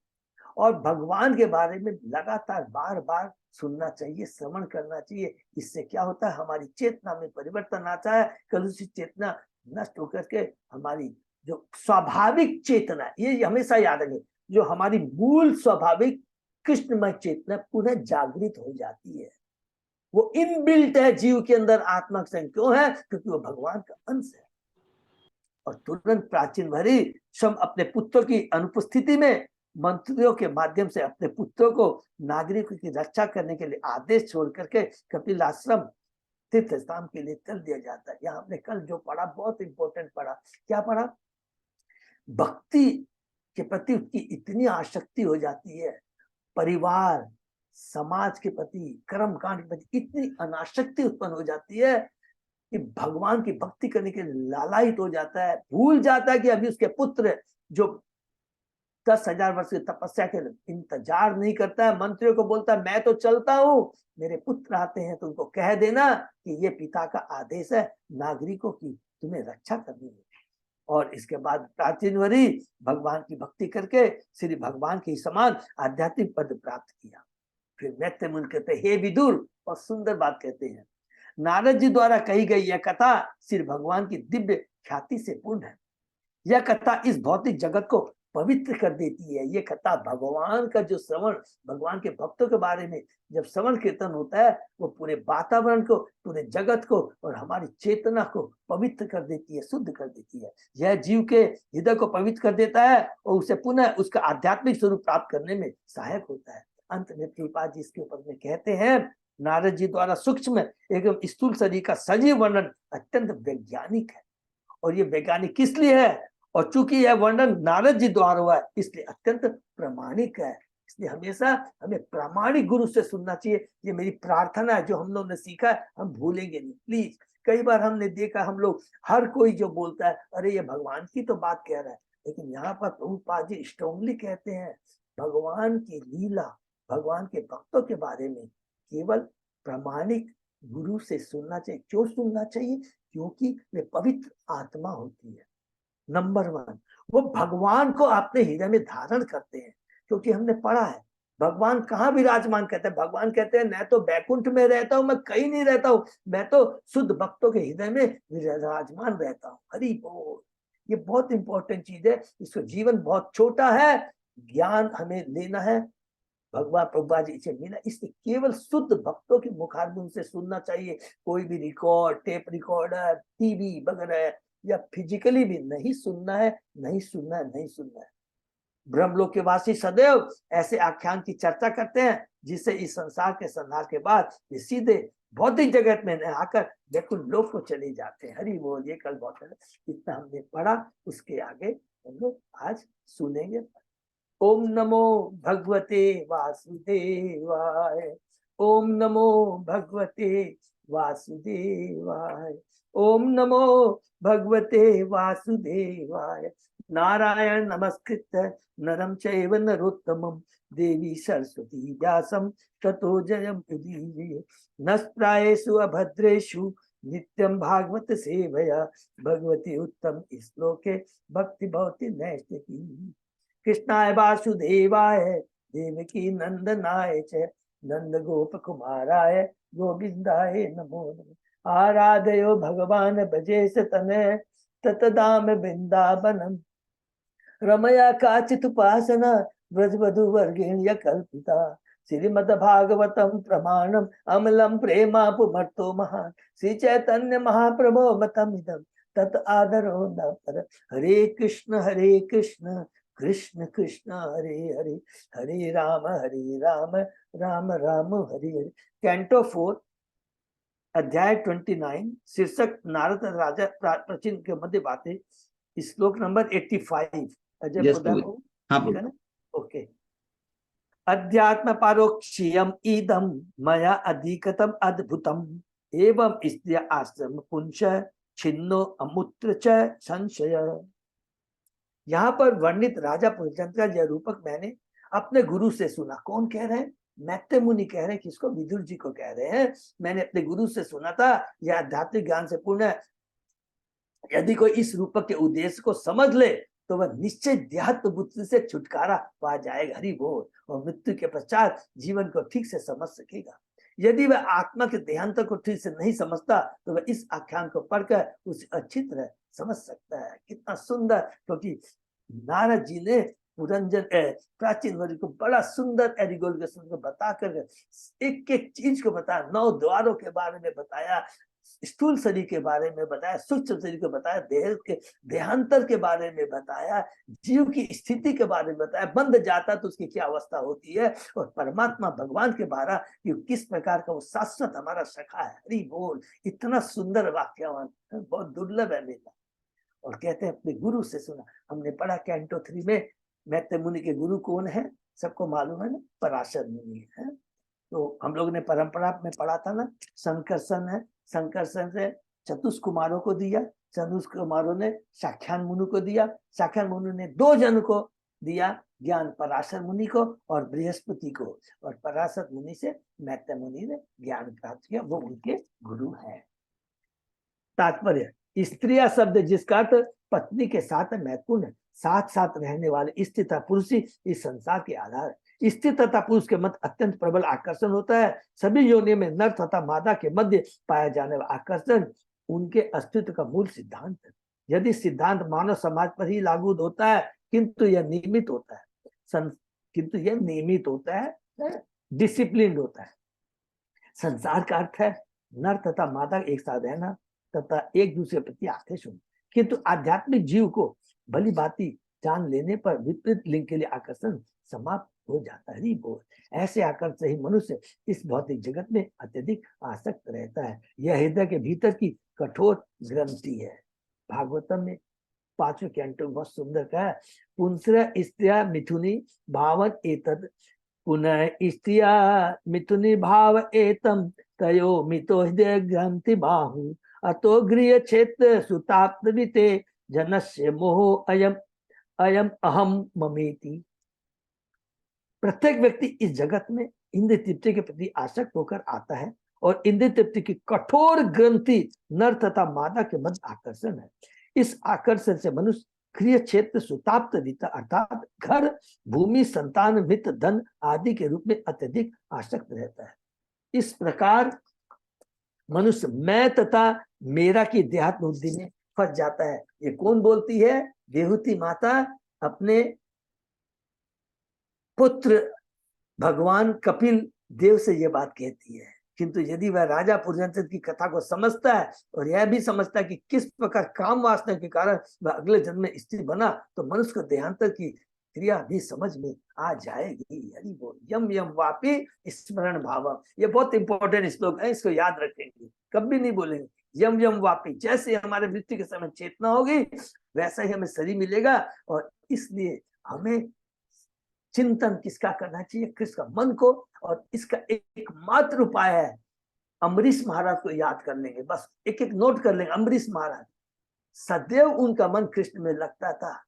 और भगवान के बारे में लगातार बार बार सुनना चाहिए, श्रवण करना चाहिए। इससे क्या होता है, हमारी चेतना में परिवर्तन आता है। कलुषित चेतना नष्ट होकर के हमारी जो स्वाभाविक चेतना, ये हमेशा याद रखें, जो हमारी मूल स्वाभाविक कृष्णमय चेतना पुनः जागृत हो जाती है। वो इनबिल्ट है जीव के अंदर। आत्मा संग क्यों है? क्योंकि वो भगवान का अंश है। और तुरंत प्राचीन वरी स्वयं अपने पुत्रों की अनुपस्थिति में मंत्रियों के माध्यम से अपने पुत्रों को नागरिकों की रक्षा करने के लिए आदेश छोड़ करके कपिल आश्रम तीर्थ स्थान के लिए चल दिया जाता है। यहाँ हमने कल जो पढ़ा बहुत इंपॉर्टेंट पढ़ा। क्या पढ़ा? भक्ति के प्रति उसकी इतनी आसक्ति हो जाती है, परिवार समाज के प्रति, कर्म कांड के प्रति इतनी अनासक्ति उत्पन्न हो जाती है कि भगवान की भक्ति करने के लिए लालायित हो जाता है। भूल जाता है कि अभी उसके पुत्र जो 10,000 वर्ष की तपस्या के इंतजार नहीं करता है, मंत्रियों को बोलता है मैं तो चलता हूँ, मेरे पुत्र आते हैं तो उनको कह देना कि ये पिता का आदेश है नागरिकों की तुम्हें रक्षा करनी है। और इसके बाद प्राचीन वरी भगवान की भक्ति करके श्री भगवान के समान आध्यात्मिक पद प्राप्त किया। फिर मैत्र मुनि कहते हे विदुर, और सुंदर बात कहते हैं, नारद जी द्वारा कही गई यह कथा श्री भगवान की दिव्य ख्याति से पूर्ण है। यह कथा इस भौतिक जगत को पवित्र कर देती है। ये कथा भगवान का जो श्रवण, भगवान के भक्तों के बारे में जब श्रवण कीर्तन होता है, वो पूरे वातावरण को, पूरे जगत को और हमारी चेतना को पवित्र कर देती है, शुद्ध कर देती है। यह जीव के हृदय को पवित्र कर देता है और उसे पुनः उसका आध्यात्मिक स्वरूप प्राप्त करने में सहायक होता है। अंत में कृपा जी इसके ऊपर में कहते हैं, नारद जी द्वारा सूक्ष्म एवं स्थूल शरीर का सजीव वर्णन अत्यंत वैज्ञानिक है। और ये वैज्ञानिक किस लिए है? और चूंकि यह वर्णन नारद जी द्वारा हुआ है इसलिए अत्यंत प्रामाणिक है। इसलिए हमेशा हमें प्रामाणिक गुरु से सुनना चाहिए। ये मेरी प्रार्थना है, जो हम लोग ने सीखा है हम भूलेंगे नहीं प्लीज। कई बार हमने देखा, हम लोग हर कोई जो बोलता है अरे ये भगवान की तो बात कह रहा है, लेकिन यहाँ पर प्रभुपाद जी स्ट्रांगली कहते हैं भगवान की लीला, भगवान के भक्तों के बारे में केवल प्रामाणिक गुरु से सुनना चाहिए। क्यों सुनना चाहिए? क्योंकि वे पवित्र आत्मा होती है। नंबर 1, वो भगवान को अपने हृदय में धारण करते हैं। क्योंकि हमने पढ़ा है भगवान कहाँ विराजमान कहते हैं? भगवान कहते हैं मैं तो बैकुंठ में रहता हूँ, मैं कहीं नहीं रहता हूँ, मैं तो शुद्ध भक्तों के हृदय में विराजमान रहता हूँ। हरि बोल। ये बहुत इंपॉर्टेंट चीज है। इसका जीवन बहुत छोटा है, ज्ञान हमें लेना है। भगवान प्रभुपा जी से मिला, इसलिए केवल शुद्ध भक्तों के मुखारबिंद से सुनना चाहिए। कोई भी रिकॉर्ड, टेप रिकॉर्डर, टीवी वगैरह या फिजिकली भी नहीं सुनना है, नहीं सुनना है, नहीं सुनना है। ब्रह्मलोक के वासी सदैव ऐसे आख्यान की चर्चा करते हैं जिससे इस संसार के संहार के बाद ये सीधे भौतिक जगत में न आकर देखो लोक को चले जाते हैं। हरि बोल। ये कल बहुत इतना हमने पढ़ा, उसके आगे हम लोग आज सुनेंगे। ओम नमो भगवते वासुदेवाय। ओम नमो भगवते वासुदेवाय। ओम नमो भगवते वासुदेवाय। नारायण नमस्कृत्य नरं चैव नरोत्तमं देवी सरस्वती व्यासं ततो जयं उदीरये। नस्प्रायेषु अभद्रेषु नित्यं भागवत सेवया भगवती उत्तम श्लोके भक्ति भवति नैष्ठिकी। कृष्णाय वासुदेवाय देवकी नंदनाय च नंद गोप कुमाराय गोविंदाय नमो नमः। आराधयो भगवान भजेश तनय ततदाम वृंदावनम रमया काचित उपासना ब्रजवधु वर्गेण्य कल्पिता। श्रीमद भागवतम प्रमाणम अमलम प्रेमा पुमर्तो महान। श्री चैतन्य महाप्रभो मतमिदम तत आदरो न पर। हरे कृष्ण कृष्ण कृष्ण हरे हरे, हरे राम राम राम हरे हरे। कैंटो 4 अध्याय 29 शीर्षक नारद राजा प्राचीन के मध्य बातें, श्लोक नंबर 85। अजय Yes, प्रभु Prabhu. हाँ, ठीक है प्रभु। ना? ओके। अध्यात्म परोक्षियम इदम मया अधिकतम अद्भुतम एवं स्त्रिय आश्रम पुंस छिन्नो अमूत्र च संशय। यहाँ पर वर्णित राजा पुलचंद का यह रूपक मैंने अपने गुरु से सुना। कौन कह रहे हैं? मैत्रेय मुनि कह रहे हैं। किसको? विदुर जी को कह रहे हैं। मैंने अपने गुरु से सुना था, यह आध्यात्मिक ज्ञान से पूर्ण है। यदि कोई इस रूपक के उद्देश्य को समझ ले तो वह निश्चय देहात्म बुद्धि से छुटकारा पा जाएगा। हरि बोल। और मृत्यु के पश्चात जीवन को ठीक से समझ सकेगा। यदि वह आत्मा के देहांतर को ठीक से नहीं समझता तो वह इस आख्यान को पढ़कर उसे अच्छी तरह समझ सकता है। कितना सुंदर, क्योंकि नारद जी ने पुरंजन प्राचीन वर्ग को बड़ा सुंदर एरिगोलगेशन को बता कर एक एक चीज को बताया। 9 द्वारों के बारे में बताया, स्थूल शरीर के बारे में बताया, सूक्ष्म शरीर को बताया, देह के देहांतर के बारे में बताया, जीव की स्थिति के बारे में बताया, बंध जाता तो उसकी क्या अवस्था होती है, और परमात्मा भगवान के बारे कि किस प्रकार का वो शाश्वत हमारा सखा है। हरि बोल। इतना सुंदर वाक्यवान बहुत दुर्लभ है मेरा। और कहते हैं अपने गुरु से सुना। हमने पढ़ा कैंटो 3 में मैत्रेय मुनि के गुरु कौन है? सबको मालूम है ना, पराशर मुनि है। तो हम लोग ने परंपरा में पढ़ा था ना, संकर्षण है। संकर्षण से चतुष्कुमारों को दिया, चतुष्कुमारों ने साख्यान मुनि को दिया, साख्यान मुनि ने 2 जन को दिया ज्ञान, पराशर मुनि को और बृहस्पति को। और पराशर मुनि से मैत्रेय मुनि ने ज्ञान प्राप्त किया, वो उनके गुरु है। तात्पर्य, स्त्रिया शब्द जिसका अर्थ पत्नी के साथ महत्वपूर्ण है, साथ साथ रहने वाले स्त्री तथा पुरुष ही इस संसार के आधार है। स्त्री तथा पुरुष के मध्य अत्यंत प्रबल आकर्षण होता है। सभी योनियों में नर तथा मादा के मध्य पाया जाने वाला आकर्षण उनके अस्तित्व का मूल सिद्धांत है। यदि सिद्धांत मानव समाज पर ही लागू होता है, किंतु यह नियमित होता है, डिसिप्लिन होता है। संसार का अर्थ है नर तथा मादा एक साथ रहना तथा एक दूसरे प्रति आदेश होना। किंतु आध्यात्मिक जीव को भली भांति जान लेने पर विपरीत लिंग के लिए आकर्षण समाप्त हो जाता है। बोल। ऐसे आकर्षण से ही मनुष्य इस भौतिक जगत में अत्यधिक आसक्त रहता है। यह हृदय के भीतर की कठोर ग्रंथि है। भागवतम में 5वें कैंटो बहुत सुंदर कहा है, पुंसरा स्त्रिया मिथुनी भावन एतद पुनः स्त्रिया मिथुनी भाव एतम तयो मितो हृदय ग्रंथि बाहु अतो गृह क्षेत्र सुताप्तविते जनस्य मोह अयम अयम अहम ममेति। प्रत्येक व्यक्ति इस जगत में इंद्रिय तृप्ति के प्रति आसक्त होकर आता है और इंद्रिय तृप्ति की कठोर ग्रंथि नर तथा मादा के मध्य आकर्षण है। इस आकर्षण से मनुष्य क्रिय क्षेत्र सुताप्त रीता अर्थात घर, भूमि, संतान, मित्र, धन आदि के रूप में अत्यधिक आसक्त रहता है। इस प्रकार मनुष्य मैं तथा मेरा की देहात्म बुद्धि में फंस जाता है। ये कौन बोलती है? देवहूति माता अपने पुत्र भगवान कपिल देव से ये बात कहती है। किंतु यदि वह राजा पुरुषोत्तम की कथा को समझता है और यह भी समझता है कि किस प्रकार काम वासना के कारण वह अगले जन्म में स्त्री बना, तो मनुष्य को देहांतर की क्रिया भी समझ में आ जाएगी। हरि बोल। यम यम वापी स्मरण भावम, ये बहुत इंपॉर्टेंट श्लोक है, इसको याद रखेंगे, कभी नहीं भूलेंगे। यम यम वापी, जैसे हमारे मृत्यु के समय चेतना होगी वैसा ही हमें शरीर मिलेगा। और इसलिए हमें चिंतन किसका करना चाहिए? कृष्ण का, मन को। और इसका एकमात्र उपाय है, अम्बरीश महाराज को याद कर लेंगे, बस एक एक नोट कर लेंगे। अम्बरीश महाराज सदैव उनका मन कृष्ण में लगता था।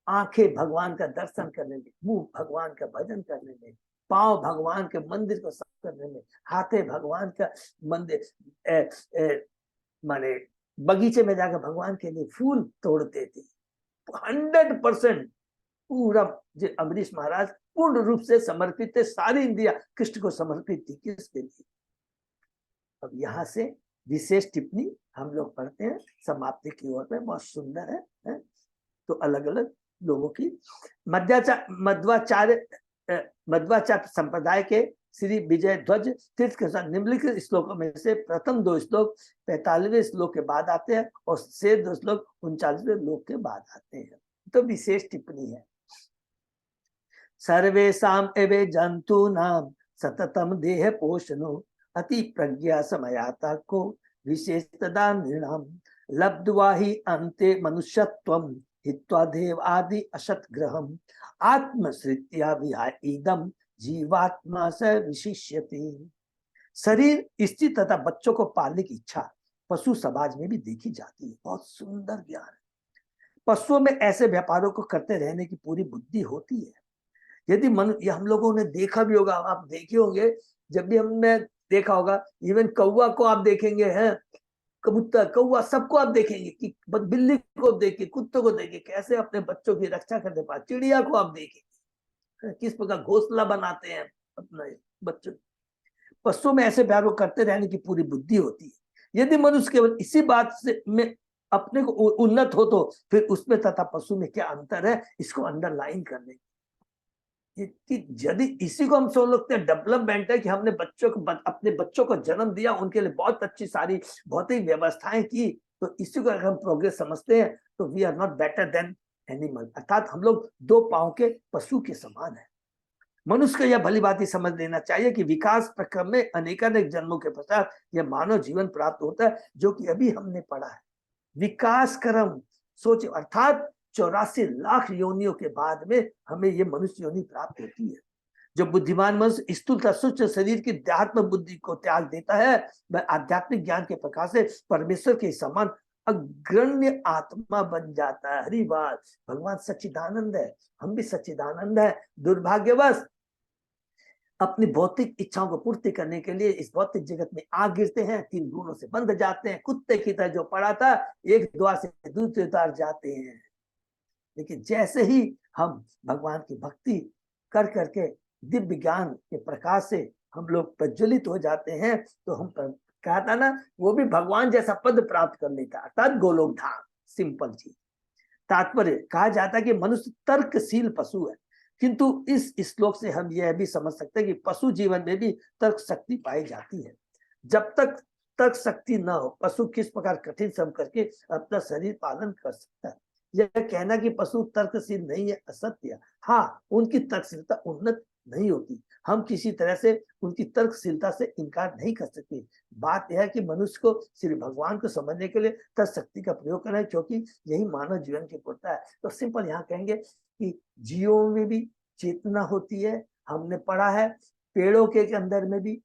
आंखें भगवान का दर्शन करने में, मुंह भगवान का भजन करने में, पांव भगवान के मंदिर को साफ करने में, हाथे भगवान का मंदिर माने बगीचे में जाकर भगवान के लिए फूल तोड़ते थे। 100% पूरा जो अम्बरीश महाराज पूर्ण रूप से समर्पित थे, सारी इंद्रिया कृष्ण को समर्पित थी। किसके लिए? अब यहाँ से विशेष टिप्पणी हम लोग पढ़ते हैं समाप्ति की ओर में, बहुत सुंदर है? तो अलग अलग लोगों की मध्वाचार्य संप्रदाय के श्री विजय ध्वज तीर्थ के साथ निम्नलिखित श्लोकों में से प्रथम 2 श्लोक 45वें श्लोक के बाद आते हैं और शेष 2 श्लोक 39वें श्लोक के बाद आते हैं। तो विशेष टिप्पणी है। सर्वेषां एवे जंतूनां सततम देह पोषणो अति प्रज्ञा समयाता को विशेषतदा नृणाम लब्ध्वा हि अन्ते मनुष्यत्वं हित्वा देव आदि असत ग्रहम आत्मश्रित्या विहाय इदम जीवात्मा से विशिष्यते। शरीर, स्त्री तथा बच्चों को पालने की इच्छा पशु समाज में भी देखी जाती है। बहुत सुंदर ज्ञान है। पशुओं में ऐसे व्यापारों को करते रहने की पूरी बुद्धि होती है। यदि ये हम लोगों ने देखा भी होगा, आप देखे होंगे, जब भी हमने देखा होगा, इवन कौवा को आप देखेंगे, हैं कबूतर, कौवा, सबको आप देखेंगे कि बिल्ली को देखे, कुत्तों को देखे कैसे अपने बच्चों की रक्षा करते पास, चिड़िया को आप देखेंगे किस प्रकार घोंसला बनाते हैं अपने बच्चों। पशुओं में ऐसे व्यापार करते रहने की पूरी बुद्धि होती है। यदि मनुष्य केवल इसी बात से में अपने को उन्नत हो तो फिर उसमें तथा पशु में क्या अंतर है, इसको अंडरलाइन करने कि यदि इसी को हम समझते हैं डेवलपमेंट है कि हमने अपने बच्चों को जन्म दिया, उनके लिए बहुत अच्छी सारी भौतिक व्यवस्थाएं की, तो इसी को अगर हम प्रोग्रेस समझते हैं तो we are not better than animal, अर्थात हम लोग 2 पांव के पशु के समान है। मनुष्य को यह भली बात ही समझ लेना चाहिए कि विकास प्रक्रम में अनेकानेक जन्मों के पश्चात यह मानव जीवन प्राप्त होता है, जो कि अभी हमने पढ़ा है। विकास क्रम सोच, अर्थात 84 लाख योनियों के बाद में हमें ये मनुष्य योनि प्राप्त होती है। जो बुद्धिमान मनुष्य स्थूल तथा सूक्ष्म शरीर की देहात्म बुद्धि को त्याग देता है, वह आध्यात्मिक ज्ञान के प्रकाश से परमेश्वर के समान अग्रण्य आत्मा बन जाता है। हरि बात। भगवान सच्चिदानंद है, हम भी सच्चिदानंद है। दुर्भाग्यवश अपनी भौतिक इच्छाओं को पूर्ति करने के लिए इस भौतिक जगत में आ गिरते हैं, 3 गुणों से बंध जाते हैं। कुत्ते की तरह जो पड़ा था, एक द्वार से दूसरे द्वार जाते हैं। लेकिन जैसे ही हम भगवान की भक्ति कर करके दिव्य ज्ञान के प्रकाश से हम लोग प्रज्वलित हो जाते हैं, तो हम कहा था ना, वो भी भगवान जैसा पद प्राप्त कर लेता, अर्थात गोलोक धाम। सिंपल चीज। तात्पर्य कहा जाता है कि मनुष्य तर्कशील पशु है, किंतु इस श्लोक से हम यह भी समझ सकते हैं कि पशु जीवन में भी तर्क शक्ति पाई जाती है। जब तक तर्क शक्ति न हो, पशु किस प्रकार कठिन श्रम करके अपना शरीर पालन कर सकता है। यह कहना कि पशु तर्कशील नहीं है असत्य। हाँ, उनकी तर्कशीलता उन्नत नहीं होती, हम किसी तरह से उनकी तर्कशीलता से इनकार नहीं कर सकते। बात यह है कि मनुष्य को श्री भगवान को समझने के लिए तर्क शक्ति का प्रयोग करना है, क्योंकि यही मानव जीवन की पूर्णता है। तो सिंपल यहाँ कहेंगे कि जीवों में भी चेतना होती है। हमने पढ़ा है पेड़ों के अंदर में भी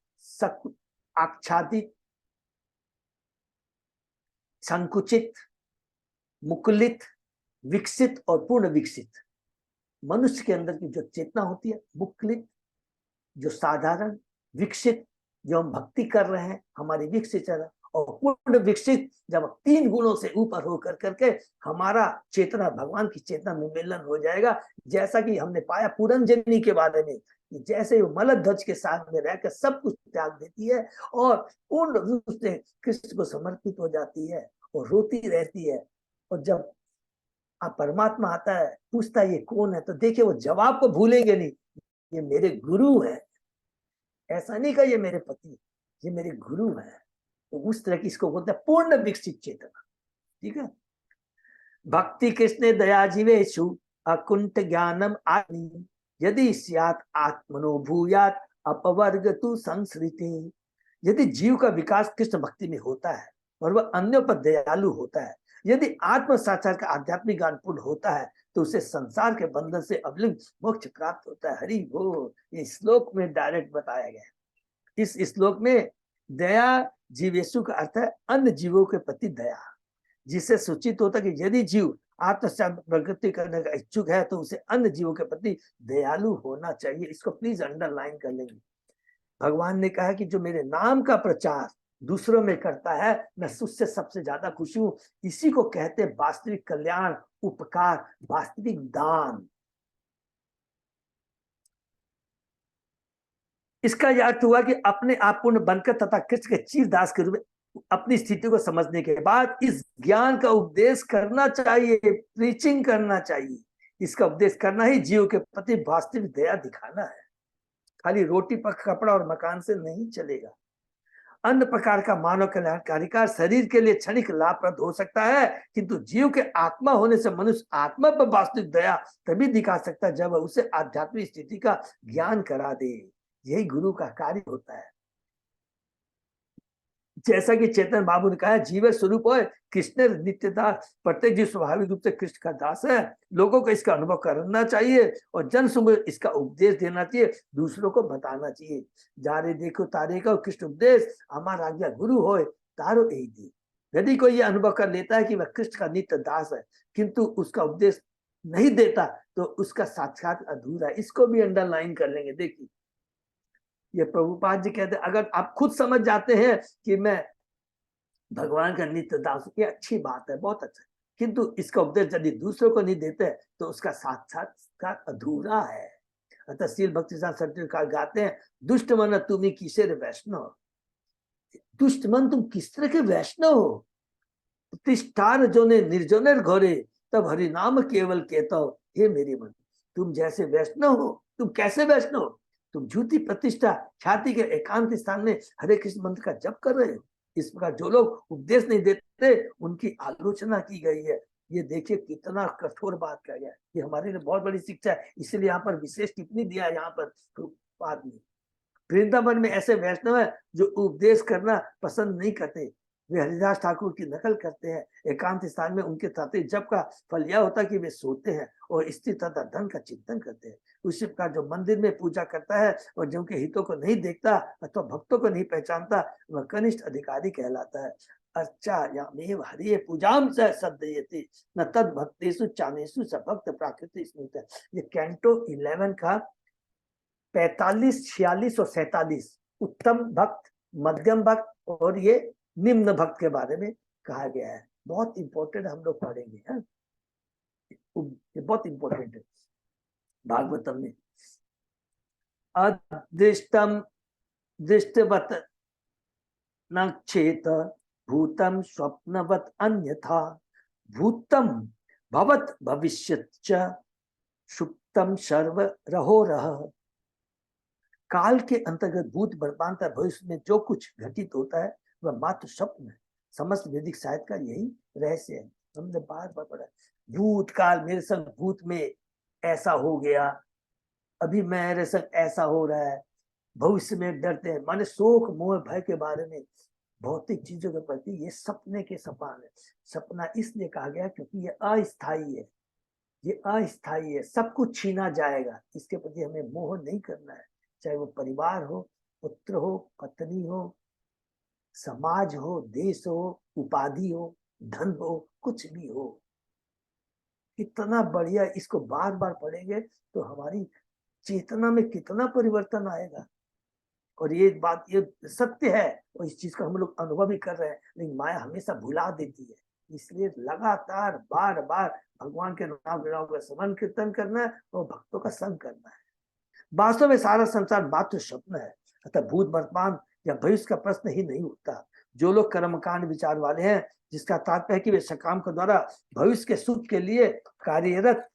आच्छादित, संकुचित, मुकुलित, विकसित और पूर्ण विकसित। मनुष्य के अंदर की जो चेतना होती है, मुकुलित जो साधारण, विकसित जो हम भक्ति कर रहे हैं, हमारी विकसित चेतना, और पूर्ण विकसित जब 3 गुणों से ऊपर होकर करके हमारा चेतना भगवान की चेतना में मिलन हो जाएगा। जैसा कि हमने पाया पुरंजनी के बारे में, जैसे वो मलध्वज के साथ में रहकर सब कुछ त्याग देती है और पूर्ण रूप से कृष्ण को समर्पित हो जाती है और रोती रहती है। और जब आप परमात्मा आता है, पूछता है ये कौन है, तो देखिए वो जवाब को भूलेंगे नहीं, ये मेरे गुरु है। ऐसा नहीं कहा ये मेरे पति, ये मेरे गुरु है। तो उस तरह की इसको बोलते हैं पूर्ण विकसित चेतना। ठीक है। भक्ति कृष्ण दया जीवेशु अकुंठ ज्ञानम आदि यदि स्यात् आत्मनो भूयात् अपवर्ग तु संसृति। यदि जीव का विकास कृष्ण भक्ति में होता है और वह अन्यों पर दयालु होता है, यदि आत्म साक्षात्कार का आध्यात्मिक ज्ञान पूर्ण होता है, तो उसे संसार के बंधन से अवलिंग मोक्ष प्राप्त होता है। हरि बोल। ये श्लोक में डायरेक्ट बताया गया है। इस श्लोक में दया जीवेशु का अर्थ है अन्य जीवों के प्रति दया, जिससे सूचित होता है कि यदि जीव आत्म प्रगति करने का इच्छुक है तो उसे अन्य जीवों के प्रति दयालु होना चाहिए। इसको प्लीज अंडरलाइन कर लेंगे। भगवान ने कहा कि जो मेरे नाम का प्रचार दूसरों में करता है, मैं उससे सबसे ज्यादा खुशी हूं। इसी को कहते हैं वास्तविक कल्याण, उपकार, वास्तविक दान। इसका यह अर्थ हुआ कि अपने आप पूर्ण बनकर तथा कृष्ण के चीरदास के रूप में अपनी स्थिति को समझने के बाद इस ज्ञान का उपदेश करना चाहिए, प्रीचिंग करना चाहिए। इसका उपदेश करना ही जीव के प्रति वास्तविक दया दिखाना है। खाली रोटी पर कपड़ा और मकान से नहीं चलेगा। अन्य प्रकार का मानव कल्याणकारी कार्य शरीर के लिए क्षणिक लाभप्रद हो सकता है, किंतु जीव के आत्मा होने से मनुष्य आत्मा पर वास्तविक दया तभी दिखा सकता है जब वह उसे आध्यात्मिक स्थिति का ज्ञान करा दे। यही गुरु का कार्य होता है। जैसा कि चेतन बाबू ने कहा, जीव स्वरूप है कृष्ण नित्यदास। प्रत्येक जीव स्वाभाविक रूप से कृष्ण का दास है। लोगों को इसका अनुभव करना चाहिए और जन समूह इसका उपदेश देना चाहिए, दूसरों को बताना चाहिए। जारे देखो तारे का कृष्ण उपदेश, हमारा आज्ञा गुरु हो तारो यही दी। यदि कोई ये अनुभव कर लेता है कि वह कृष्ण का नित्य दास है, किंतु उसका उपदेश नहीं देता, तो उसका साक्षात अधूरा है। इसको भी अंडरलाइन कर लेंगे। देखिए, ये प्रभुपाद जी कहते हैं, अगर आप खुद समझ जाते हैं कि मैं भगवान का नित्य दास, ये अच्छी बात है, बहुत अच्छा, किंतु इसका उपदेश यदि दूसरों को नहीं देते तो उसका साक्षात्कार अधूरा है। अतः शील भक्ति सरकार गाते हैं, दुष्ट मन तुम्ही किसेर वैष्णव। दुष्ट मन तुम किस तरह के वैष्णव हो। प्रतिष्ठार जो ने निर्जनेर घरे तब हरि नाम केवल कहता हो। हे मेरे मन, तुम जैसे वैष्णव हो, तुम कैसे वैष्णव हो? तुम झूठी प्रतिष्ठा ख्याति के एकांत स्थान में हरे कृष्ण मंत्र का जप कर रहे हो। इस प्रकार जो लोग उपदेश नहीं देते उनकी आलोचना की गई है। ये देखिए कितना कठोर बात कहा गया है। ये हमारे लिए बहुत बड़ी शिक्षा है, इसलिए यहाँ पर विशेष टिप्पणी दिया है। यहाँ पर बात नहीं, वृंदावन में ऐसे वैष्णव है जो उपदेश करना पसंद नहीं करते, वे हरिदास ठाकुर की नकल करते हैं। एकांत स्थान में उनके ताते जप का फल यह होता है कि वे सोते हैं और स्थिर तथा धन का चिंतन करते हैं। उसी प्रकार जो मंदिर में पूजा करता है और जो उनके हितों को नहीं देखता अथवा भक्तों को नहीं पहचानता, वह कनिष्ठ अधिकारी कहलाता है। अच्छा यामेव हरिये पूजाम स सद्यते न तद भक्तेषु चानेषु स भक्त प्राकृति स्मृत। ये कैंटो 11 का 45, 46 और 47 उत्तम भक्त, मध्यम भक्त और ये निम्न भक्त के बारे में कहा गया है। बहुत इंपॉर्टेंट, हम लोग पढ़ेंगे। है ये बहुत इंपॉर्टेंट है। भागवतम में अदृष्टम दृष्टवत न चेत भूतम स्वप्नवत अन्यथा भूतम भवत भविष्यत च सुप्तम सर्व रहो रह। काल के अंतर्गत भूत वर्तमान भविष्य में जो कुछ घटित होता है वह मात्र स्वप्न है। समस्त वैदिक साहित्य का यही रहस्य है। हमने बार बार पढ़ा, भूतकाल मेरे संग भूत में ऐसा हो गया, अभी मेरे संग ऐसा हो रहा है, भविष्य में डरते हैं। माने शोक मोह भय के बारे में, भौतिक चीजों के प्रति ये सपने के समान है। सपना इसलिए कहा गया क्योंकि ये अस्थायी है, ये अस्थायी है, सब कुछ छीना जाएगा। इसके प्रति हमें मोह नहीं करना है, चाहे वो परिवार हो, पुत्र हो, पत्नी हो, समाज हो, देश हो, उपाधि हो, धन हो, कुछ भी हो। कितना बढ़िया, इसको बार बार पढ़ेंगे तो हमारी चेतना में कितना परिवर्तन आएगा। और ये बात ये सत्य है और इस चीज का हम लोग अनुभव भी कर रहे हैं, लेकिन माया हमेशा भुला देती है। इसलिए लगातार बार बार भगवान के नाम का स्मरण कीर्तन करना है और भक्तों का संग करना है। वास्तव में सारा संसार मात्र स्वप्न है, अतः भूत वर्तमान या भविष्य का प्रश्न ही नहीं उठता। जो लोग कर्मकांड विचार वाले हैं, जिसका तात्पर्य है कि वे सकाम के द्वारा भविष्य के सुख के लिए कार्यरत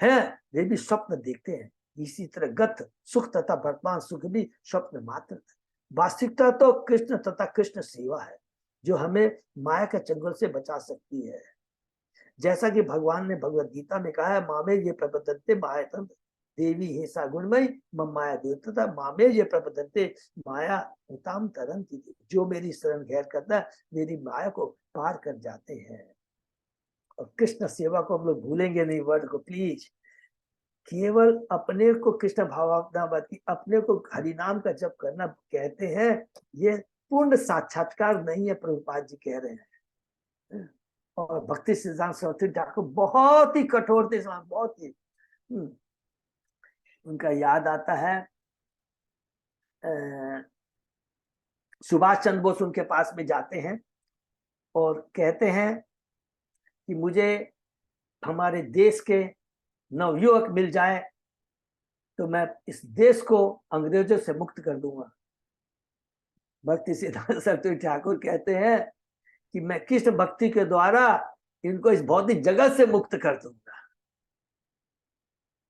हैं, वे भी स्वप्न देखते हैं। इसी तरह गत सुख तथा वर्तमान सुख भी स्वप्न मात्र है। वास्तविकता तो कृष्ण तथा कृष्ण सेवा है, जो हमें माया के चंगुल से बचा सकती है। जैसा कि भगवान ने भगवत गीता में कहा है, मामे ये प्रपद्यन्ते माया देवी हेसा गुणमयी मम माया दूतता मामे ये प्रपद्यन्ते माया उताम तरंती। जो मेरी शरण गैर करता है, मेरी माया को पार कर जाते हैं। और कृष्ण सेवा को हम लोग भूलेंगे नहीं, वर्ड को प्लीज। केवल अपने को कृष्ण भावनावती, अपने को हरिनाम का जप करना कहते हैं, ये पूर्ण साक्षात्कार नहीं है, प्रभुपाद जी कह रहे हैं। और भक्ति सिद्धांत सरस्वती ठाकुर बहुत ही कठोर थे, बहुत ही उनका याद आता है, सुभाष चंद्र बोस उनके पास में जाते हैं और कहते हैं कि मुझे हमारे देश के नवयुवक मिल जाए तो मैं इस देश को अंग्रेजों से मुक्त कर दूंगा। भक्ति सिद्धांत सरस्वती ठाकुर कहते हैं कि मैं कृष्ण भक्ति के द्वारा इनको इस भौतिक जगत से मुक्त कर दूंगा।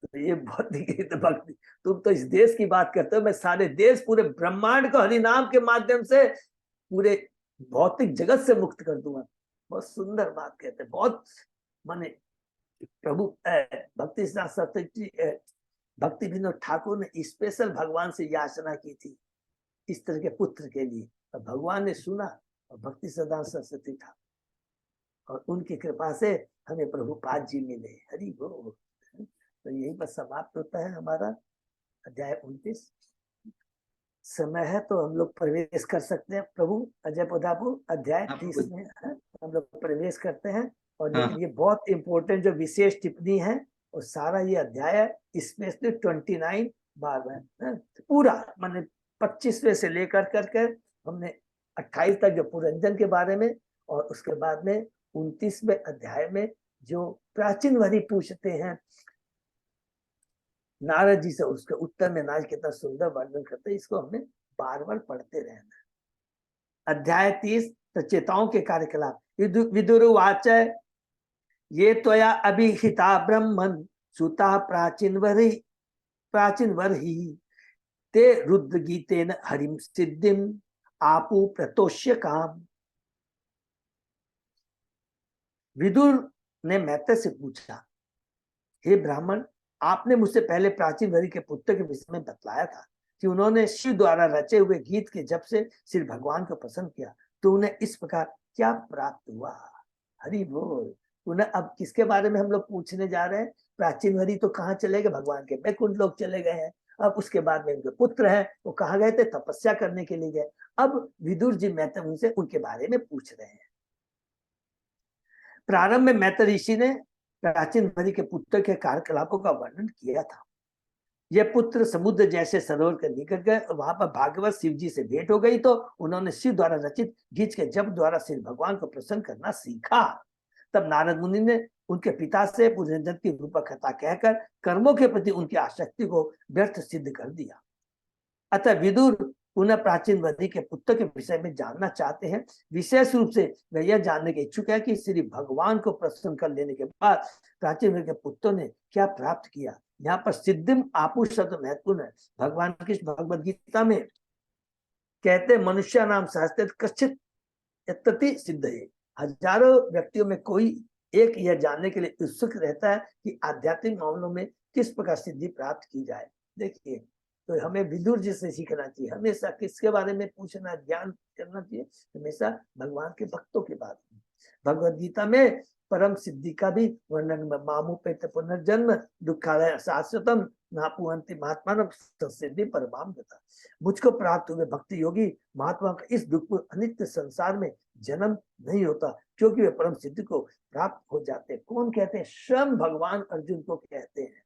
तो ये भौतिक भक्ति, तुम तो इस देश की बात करते हो, मैं सारे देश पूरे ब्रह्मांड को हरिनाम के माध्यम से पूरे भौतिक जगत से मुक्त कर दूंगा। बहुत सुंदर बात कहते हैं। बहुत माने प्रभु भक्ति सिद्धांत सरस्वती भक्ति विनोद ठाकुर ने स्पेशल भगवान से याचना की थी इस तरह के पुत्र के लिए, और भगवान ने सुना और भक्ति सिद्धांत सरस्वती ठाकुर और उनकी कृपा से हमें प्रभुपाद जी मिले। हरि बोल। तो यही बस समाप्त होता है हमारा अध्याय 29। समय है तो हम लोग प्रवेश कर सकते हैं। प्रभु अजय पदापु अध्याय 30 में हम लोग प्रवेश करते हैं। और लेकिन ये बहुत इंपॉर्टेंट जो विशेष टिप्पणी है और सारा ये अध्याय स्पेशली 29 बार है पूरा, माने 25वें से लेकर करके हमने 28 तक जो पुरंजन के बारे में, और उसके बाद में 29वें अध्याय में जो प्राचीन वरी पूछते हैं नारद जी से, उसके उत्तर में नारद कितना सुंदर वर्णन करते हैं। इसको हमें बार बार पढ़ते रहना। अध्याय 30 प्रचेताओं के कार्यकलाप। विदुरवाच ये त्वया अभिहिता ब्रह्मन् सुता प्राचीन वरहि ते रुद्र गीतेन हरिम सिद्धिम आपु प्रतोष्य काम। विदुर ने मैत्रेय से पूछा, हे ब्राह्मण, आपने मुझसे पहले प्राचीन वरी के पुत्र के विषय में बतलाया था कि उन्होंने शिव द्वारा रचे हुए गीत के जप से श्री भगवान को प्रसन्न किया, तो उन्हें इस प्रकार क्या प्राप्त हुआ? हरि बोल। उन्हें अब किसके बारे में हम लोग पूछने जा रहे हैं? प्राचीन वरी तो कहाँ चले गए? भगवान के बैकुंठ लोग चले गए हैं। अब उसके बाद में उनके पुत्र हैं, वो कहाँ गए थे? तपस्या करने के लिए गए। अब विदुर जी मैत्रेय उनसे उनके बारे में पूछ रहे हैं। प्रारंभ में मैत्रेय ऋषि ने प्राचीन वरी के पुत्र के कार्यकलापों का वर्णन किया था। यह पुत्र समुद्र जैसे सरोवर के निकट गए और वहां पर भागवत शिव जी से भेंट हो गई, तो उन्होंने शिव द्वारा रचित गीत के जप द्वारा श्री भगवान को प्रसन्न करना सीखा। तब नारद मुनि ने उनके पिता से पुनर्जन्म की रूपक कथा कहकर कर्मों के प्रति उनकी आसक्ति को व्यर्थ सिद्ध कर दिया। अतः विदुर पुनः प्राचीन वरी के पुत्र के विषय में जानना चाहते हैं। विशेष रूप से वे यह जानने के इच्छुक है कि श्री भगवान को प्रसन्न कर लेने के बाद प्राचीन वरी के पुत्रों ने क्या प्राप्त किया। यहाँ पर सिद्धिम आपु शब्द महत्वपूर्ण है। भगवान कृष्ण भगवद गीता में कहते, मनुष्य नाम सहस्त्र कश्चित यत्तति सिद्ध है। हजारों व्यक्तियों में कोई एक यह जानने के लिए उत्सुक रहता है कि आध्यात्मिक मामलों में किस प्रकार सिद्धि प्राप्त की जाए। देखिए, तो हमें विदुर जी से सीखना चाहिए। हमेशा किसके बारे में पूछना, ज्ञान करना चाहिए? हमेशा भगवान के भक्तों के बारे में। भगवद गीता में परम सिद्धि का भी वर्णन, मामुपेत पुनर्जन्म दुखालय शाश्वतम नापुअंति महात्मा सिद्धि परमाम गता। मुझको प्राप्त हुए भक्ति योगी महात्मा का इस दुख अनित्य संसार में जन्म नहीं होता, क्योंकि वे परम सिद्धि को प्राप्त हो जाते हैं। कौन कहते हैं? स्वयं भगवान अर्जुन को कहते हैं।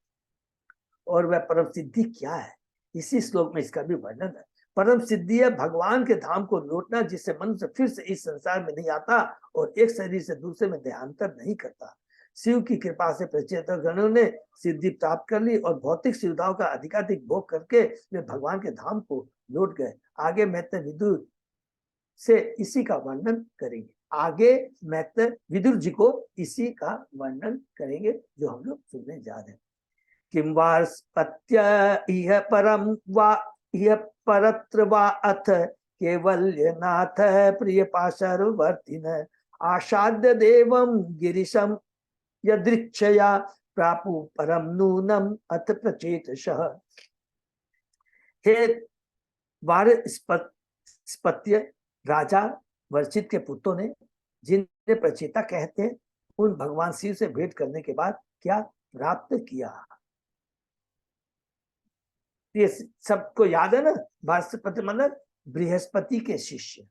और वह परम सिद्धि क्या है? इसी श्लोक में इसका भी वर्णन है। परम सिद्धि है भगवान के धाम को लौटना, जिससे मनुष्य फिर से इस संसार में नहीं आता और एक शरीर से दूसरे में देहांतर नहीं करता। शिव की कृपा से प्रचेतक गणों ने सिद्धि प्राप्त कर ली और भौतिक सुविधाओं का अधिकाधिक भोग करके वे भगवान के धाम को लौट गए। आगे मैत्रेय विदुर से इसी का वर्णन करेंगे। आगे मैत्रेय विदुर जी को इसी का वर्णन करेंगे जो हम लोग सुनने जा रहे हैं। किम वार्ष्पत्य इह परम वा इह परत्र वा अथ केवल्यनाथ प्रिय पाशर्वर्तिन आशाद्य देवं गिरिशम यदृच्छया प्रापु परम नूनम अथ प्रचेतशः। हे वार्ष्पत्य राजा वर्षित के पुत्रों ने, जिन्हें प्रचेता कहते हैं, उन भगवान शिव से भेंट करने के बाद क्या प्राप्त किया। ये सबको याद है ना, वार्ष्पत्य मतलब बृहस्पति के शिष्य।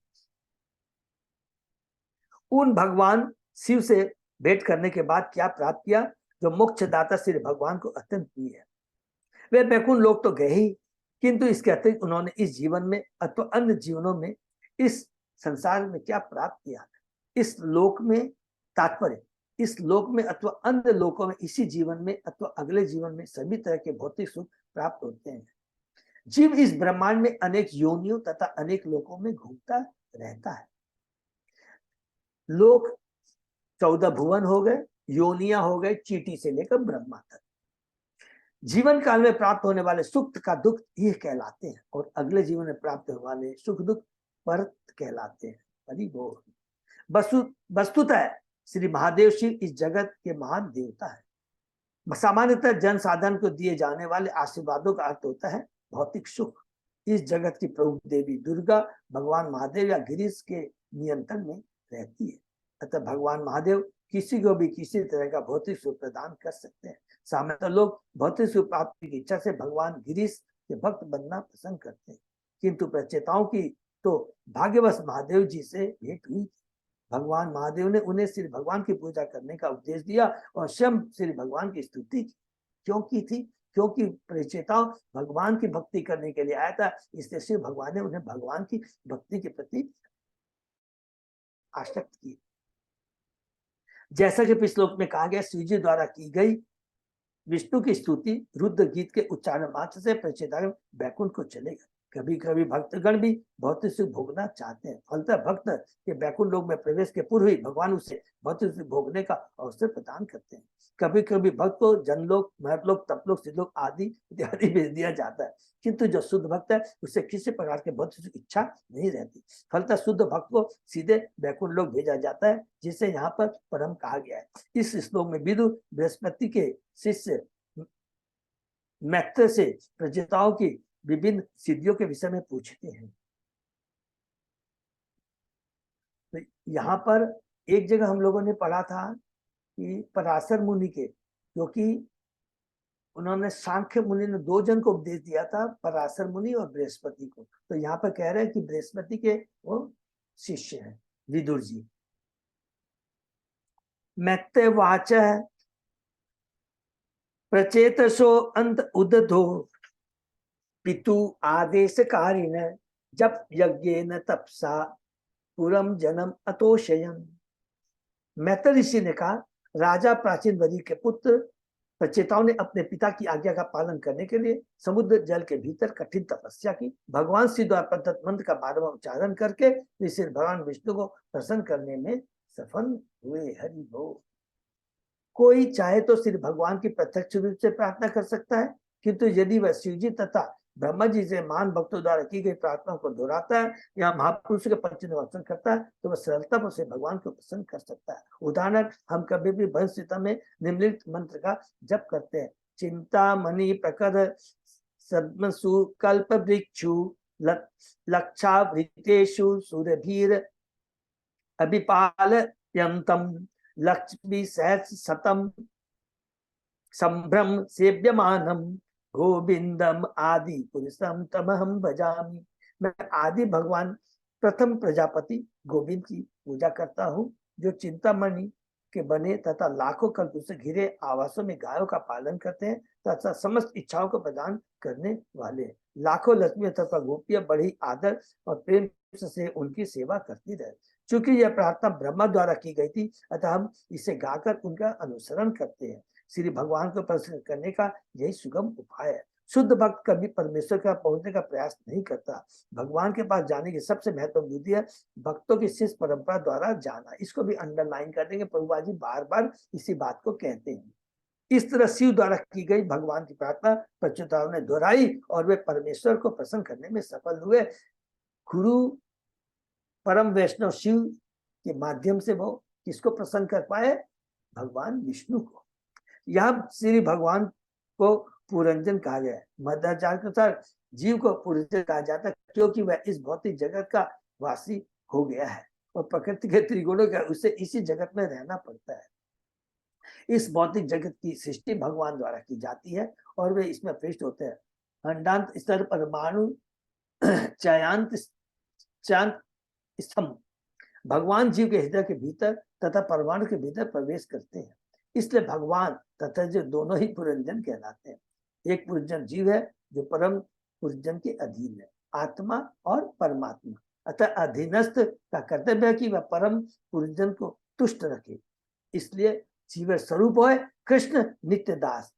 उन भगवान शिव से भेंट करने के बाद क्या प्राप्त किया, जो मोक्ष दाता श्री भगवान को अत्यंत प्रिय है। वे बैकुंठ लोग तो गए ही, किंतु इसके अतिरिक्त उन्होंने इस जीवन में अथवा अन्य जीवनों में इस संसार में क्या प्राप्त किया, इस लोक में, तात्पर्य इस लोक में अथवा अन्य लोकों में, इसी जीवन में अथवा अगले जीवन में सभी तरह के भौतिक सुख प्राप्त होते हैं। जीव इस ब्रह्मांड में अनेक योनियों तथा अनेक लोकों में घूमता रहता है। लोक 14 भुवन हो गए, योनियां हो गए चींटी से लेकर ब्रह्मा तक। जीवन काल में प्राप्त होने वाले सुख का दुख ये कहलाते हैं और अगले जीवन में प्राप्त होने वाले सुख दुख परत कहलाते हैं। हरि बोल। वस्तुतः श्री महादेव शिव इस जगत के महान देवता है। सामान्यतः जन साधारण को दिए जाने वाले आशीर्वादों का अर्थ होता है भौतिक सुख। इस जगत की प्रभु देवी दुर्गा भगवान महादेव या गिरीश के नियंत्रण में रहती है, अतः भगवान महादेव किसी को भी किसी तरह का भौतिक सुख प्रदान कर सकते हैं। सामान्यतः लोग भौतिक सुख प्राप्ति की इच्छा से भगवान गिरीश के भक्त बनना पसंद करते हैं, किंतु प्रचेताओं की तो भाग्यवश महादेव जी से भेंट हुई। भगवान महादेव ने उन्हें श्री भगवान की पूजा करने का उपदेश दिया और स्वयं श्री भगवान की स्तुति की। क्यों की थी? क्योंकि प्रचेताओं भगवान की भक्ति करने के लिए आया था, इसलिए शिव भगवान ने उन्हें भगवान की भक्ति के प्रति आसक्त किया। जैसा कि पिछले श्लोक में कहा गया, शिव जी द्वारा की गई विष्णु की स्तुति रुद्र गीत के उच्चारण मात्र से प्रचेतागण बैकुंठ को चले गए। कभी कभी भक्तगण भी भौतिक सुख भोगना चाहते हैं, फलतः भक्त के बैकुंठ लोक में प्रवेश के पूर्व ही भगवान उसे भौतिक सुख भोगने का अवसर प्रदान करते हैं। कभी कभी भक्त को जनलोक, महतलोक, तपलोक, सिद्धलोक आदि इत्यादि भेज दिया जाता है, किंतु जो शुद्ध भक्त है उसे किसी प्रकार के भौतिक सुख इच्छा नहीं रहती। फलतः शुद्ध भक्त को सीधे बैकुंठ लोक भेजा जाता है, जिसे यहाँ पर परम कहा गया है। इस श्लोक में विदुर बृहस्पति के शिष्य मैत्रेय से प्रचेताओं की विभिन्न सिद्धियों के विषय में पूछते हैं। तो यहाँ पर एक जगह हम लोगों ने पढ़ा था कि पराशर मुनि के, क्योंकि उन्होंने सांख्य मुनि ने 2 जन को उपदेश दिया था, पराशर मुनि और बृहस्पति को। तो यहाँ पर कह रहे हैं कि बृहस्पति के वो शिष्य हैं विदुर जी। मैत्रेय वाच प्रचेतसो अंत उदधो पितु आदेशकारिण जप यज्ञेन तपसा पुरम जन्म अतोषयम। मैत्रेय ऋषि ने कहा, राजा प्राचीन वरी के पुत्र प्रचेताओं ने अपने पिता की आज्ञा का पालन करने के लिए समुद्र जल के भीतर कठिन तपस्या की। भगवान शिव द्वारा प्रदत्त मंत्र का बारंबार उच्चारण करके श्री भगवान विष्णु को प्रसन्न करने में सफल हुए। हरि बोल। कोई चाहे तो श्री भगवान की प्रत्यक्ष रूप से प्रार्थना कर सकता है, किंतु यदि वह शिव जी तथा ब्रह्मा जी से महान भक्तों द्वारा की गई प्रार्थनाओं को दोहराता है या महापुरुष के पंचनिवासन करता है, तो वह सरलता से भगवान को प्रसन्न कर सकता है। उदाहरण, हम कभी भी भजन में निम्नलिखित मंत्र का जप करते हैं। चिंतामणि प्रकर सद्मसु कल्प वृक्षु लक्षावृतेषु सूर्यभीर अभिपालयन्तम लक्ष्मी सहस्र शतम संभ्रम सेव्यमानम गोविंदम आदि पुरुषम तमहम भजामि। मैं आदि भगवान प्रथम प्रजापति गोविंद की पूजा करता हूँ, जो चिंतामणि के बने तथा लाखों कल्प से घिरे आवासों में गायों का पालन करते हैं तथा समस्त इच्छाओं को प्रदान करने वाले। लाखों लक्ष्मी तथा गोपियां बड़ी आदर और प्रेम से उनकी सेवा करती रहे। चूंकि यह प्रार्थना ब्रह्मा द्वारा की गई थी, अतः हम इसे गाकर उनका अनुसरण करते हैं। श्री भगवान को प्रसन्न करने का यही सुगम उपाय है। शुद्ध भक्त कभी परमेश्वर का पहुंचने का प्रयास नहीं करता। भगवान के पास जाने की सबसे महत्वपूर्ण विधि है भक्तों की शिष्य परंपरा द्वारा जाना। इसको भी अंडरलाइन कर देंगे, प्रभुपाद जी बार बार इसी बात को कहते हैं। इस तरह शिव द्वारा की गई भगवान की प्रार्थना पतिताओं ने दोहराई और वे परमेश्वर को प्रसन्न करने में सफल हुए। गुरु परम वैष्णव शिव के माध्यम से वो किसको प्रसन्न कर पाए? भगवान विष्णु को। यहाँ श्री भगवान को पुरंजन कहा गया है। मध्वाचार्य के अनुसार जीव को पुरंजन कहा जाता है क्योंकि वह इस भौतिक जगत का वासी हो गया है और प्रकृति के त्रिगुणों का उसे इसी जगत में रहना पड़ता है। इस भौतिक जगत की सृष्टि भगवान द्वारा की जाती है और वे इसमें प्रविष्ट होते हैं। खंडांत स्तर परमाणु चयांत स्तंभ भगवान जीव के हृदय के भीतर तथा परमाणु के भीतर प्रवेश करते हैं। इसलिए भगवान तथा जो दोनों ही पुरंजन कहलाते हैं। एक पुरंजन जीव है जो परम पुरंजन के अधीन है, आत्मा और परमात्मा। अतः अधीनस्थ का कर्तव्य है कि वह परम पुरंजन को तुष्ट रखे। इसलिए जीव स्वरूप है कृष्ण नित्य दास।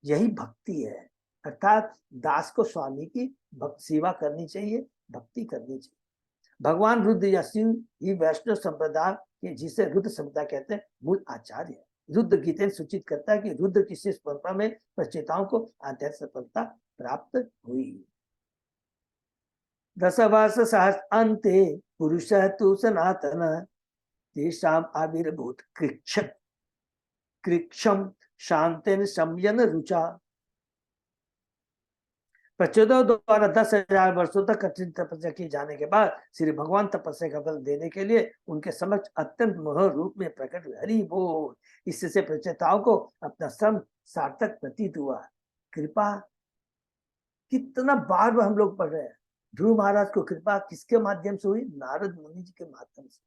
यही भक्ति है, अर्थात दास को स्वामी की सेवा करनी चाहिए, भक्ति करनी चाहिए। भगवान रुद्र या शिव ही वैष्णव संप्रदाय के, जिसे रुद्र संप्रदाय कहते हैं, मूल आचार्य है। रुद्र गीता सूचित करता है कि रुद्र की शिष्य परंपरा में प्रचेताओं को आध्यात्मिक सफलता प्राप्त हुई। दशवर्ष सहस्र अन्ते पुरुष तु सनातन तेषां आविर्भूत कृक्षम शांतेन संयन रुचा। प्रचोदक द्वारा 10,000 वर्षों तक कठिन तपस्या किए जाने के बाद श्री भगवान तपस्या का फल देने के लिए उनके समक्ष अत्यंत मनोहर रूप में प्रकट हुए। हरि बोल। इससे प्रचेताओं को अपना श्रम सार्थक प्रतीत हुआ। कृपा कितना बार हम लोग पढ़ रहे हैं। ध्रुव महाराज को कृपा किसके माध्यम से हुई? नारद मुनि जी के माध्यम से।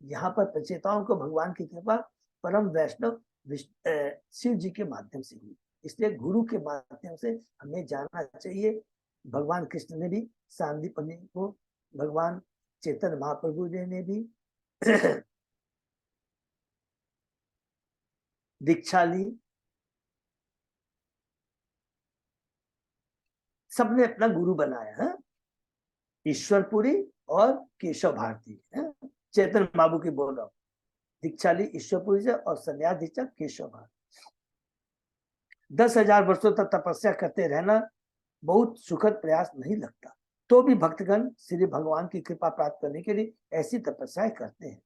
यहाँ पर प्रचेताओं को भगवान की कृपा परम वैष्णव शिव जी के माध्यम से हुई। इसलिए गुरु के माध्यम से हमें जानना चाहिए। भगवान कृष्ण ने भी सांदीपनि को, भगवान चैतन्य महाप्रभु जी ने भी दीक्षा ली। सबने अपना गुरु बनाया है, ईश्वरपुरी और केशव भारती है। चैतन्य बाबू की बोल रहा हूं, दीक्षा ली ईश्वरपुरी से और संन्यास दीक्षा केशव भारती। 10,000 वर्षों तक तपस्या करते रहना बहुत सुखद प्रयास नहीं लगता, तो भी भक्तगण श्री भगवान की कृपा प्राप्त करने के लिए ऐसी तपस्याएं करते हैं।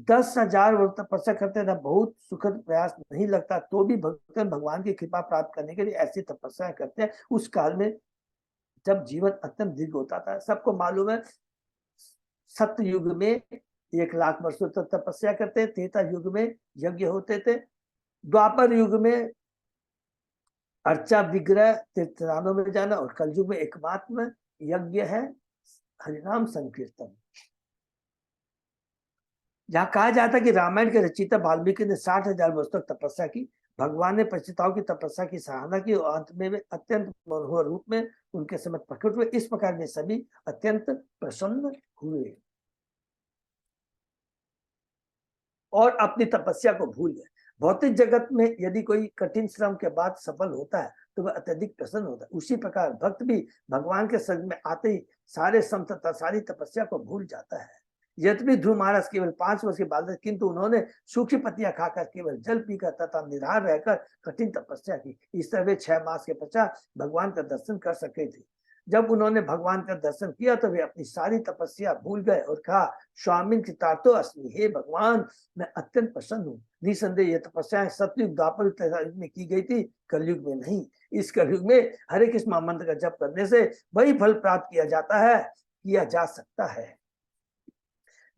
10,000 वर्ष तपस्या करते रहना बहुत सुखद प्रयास नहीं लगता, तो भी भक्तगण भगवान की कृपा प्राप्त करने के लिए ऐसी तपस्याएं करते हैं। उस काल में जब जीवन अत्यंत दीर्घ होता था, सबको मालूम है, सत्य युग में 1,00,000 वर्षों तक तपस्या करते, त्रेता युग में यज्ञ होते थे, द्वापर युग में अर्चा विग्रह तीर्थस्थानों में जाना, और कलयुग में एकमात्र यज्ञ है हरिनाम संकीर्तन। जहाँ कहा जाता है कि रामायण के रचयिता वाल्मीकि ने 60,000 वर्ष तक तपस्या की। भगवान ने प्रचेताओं की तपस्या की सराहना की और अंत में वे अत्यंत मनोहर रूप में उनके समक्ष प्रकट हुए। इस प्रकार वे सभी अत्यंत प्रसन्न हुए और अपनी तपस्या को भूल गए। भौतिक जगत में यदि कोई कठिन श्रम के बाद सफल होता है तो वह अत्यधिक प्रसन्न होता है। उसी प्रकार भक्त भी भगवान के संग में आते ही सारे श्रम तथा सारी तपस्या को भूल जाता है। यद्यपि ध्रुव महाराज केवल 5 वर्ष के बालक, किंतु उन्होंने सूखी पत्तियां खाकर, केवल जल पीकर तथा निराहार रहकर कठिन तपस्या की। इस तरह वे 6 मास के पश्चात भगवान का दर्शन कर सके थे। जब उन्होंने भगवान का दर्शन किया तो वे अपनी सारी तपस्या भूल गए और कहा, स्वामी कृतार्थो अस्मि, हे भगवान मैं अत्यंत प्रसन्न हूँ। निसंदेह यह तपस्याएं सतयुग द्वापर में की गई थी, कलयुग में नहीं। इस कलयुग में हरे कृष्ण महामंत्र का जप करने से वही फल प्राप्त किया जाता है, किया जा सकता है।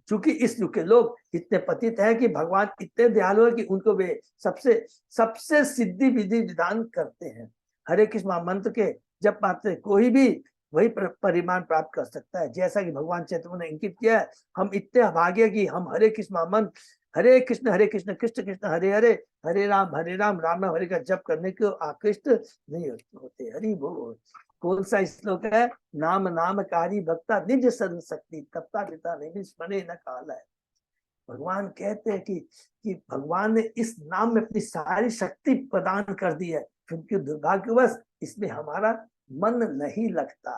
चूंकि इस युग के लोग इतने पतित हैं कि भगवान इतने दयालु है कि उनको वे सबसे सिद्धि विधि विधान करते हैं। हरे कृष्ण महामंत्र के जब मात्र कोई भी वही परिमाण प्राप्त कर सकता है, जैसा कि भगवान चैतन्य ने इंगित किया है। हम इतने भाग्य कि हम हरे कृष्ण महामंत्र हरे कृष्ण कृष्ण कृष्ण हरे हरे, हरे राम राम राम हरे का जप करने को आकृष्ट नहीं होते। हरि बोल। कौन सा श्लोक है? नाम नामकारी भक्ता निज सर्व शक्ति तप्ता पिता नहीं स्मरे न काल है। भगवान कहते हैं कि भगवान ने इस नाम में अपनी सारी शक्ति प्रदान कर दी है, क्योंकि दुर्भाग्यवश इसमें हमारा मन नहीं लगता।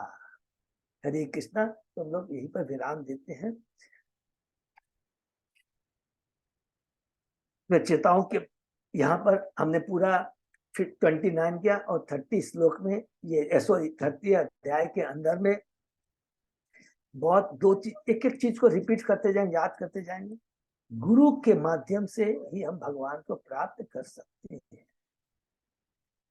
हरे कृष्णा। तो हम लोग यहीं पर विराम देते हैं। रचयिताओं के यहाँ पर हमने पूरा 29 किया और 30 श्लोक में ये सॉरी 30 अध्याय के अंदर में बहुत दो चीज, एक एक चीज को रिपीट करते जाएंगे, याद करते जाएंगे। गुरु के माध्यम से ही हम भगवान को प्राप्त कर सकते हैं।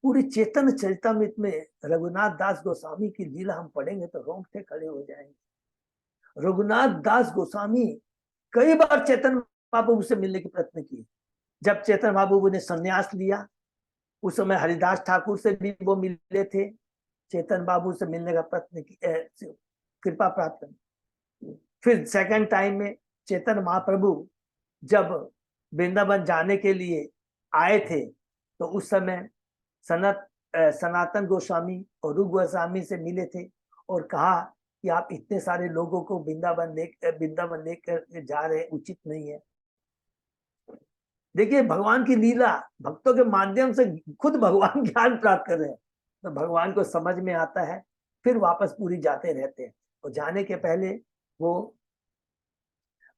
पूरी चेतन चरितमृत में रघुनाथ दास गोस्वामी की लीला हम पढ़ेंगे तो रोंगटे खड़े हो जाएंगे। रघुनाथ दास गोस्वामी कई बार चेतन महाप्रभु से मिलने की प्रयत्न किए। जब चेतन महाप्रभु ने संन्यास लिया उस समय हरिदास ठाकुर से भी वो मिले थे, चेतन बाबू से मिलने का प्रयत्न किया, कृपा प्राप्त। फिर सेकंड टाइम में चेतन महाप्रभु जब वृंदावन जाने के लिए आए थे तो उस समय सनातन गोस्वामी और रूप गोस्वामी से मिले थे और कहा कि आप इतने सारे लोगों को वृंदावन लेकर जा रहे हैं, उचित नहीं है। देखिए भगवान की लीला, भक्तों के माध्यम से खुद भगवान ज्ञान प्राप्त कर रहे हैं तो भगवान को समझ में आता है, फिर वापस पूरी जाते रहते हैं। और जाने के पहले वो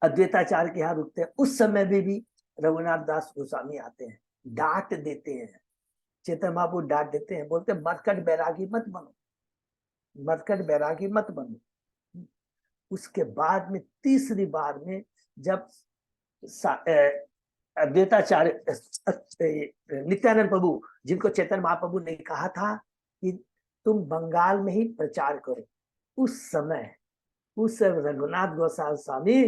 अद्वैताचार्य के यहाँ रुकते हैं। उस समय भी रघुनाथ दास गोस्वामी आते हैं, डांट देते हैं। चेतन महाप्रभु डांट देते हैं, बोलते हैं मरकट बैरागी मत बनो, मरकट बैरागी मत बनो। उसके बाद में तीसरी बार में जब अद्वैताचार्य नित्यानंद प्रभु, जिनको चेतन महाप्रभु ने कहा था कि तुम बंगाल में ही प्रचार करो, उस समय रघुनाथ गोस्वामी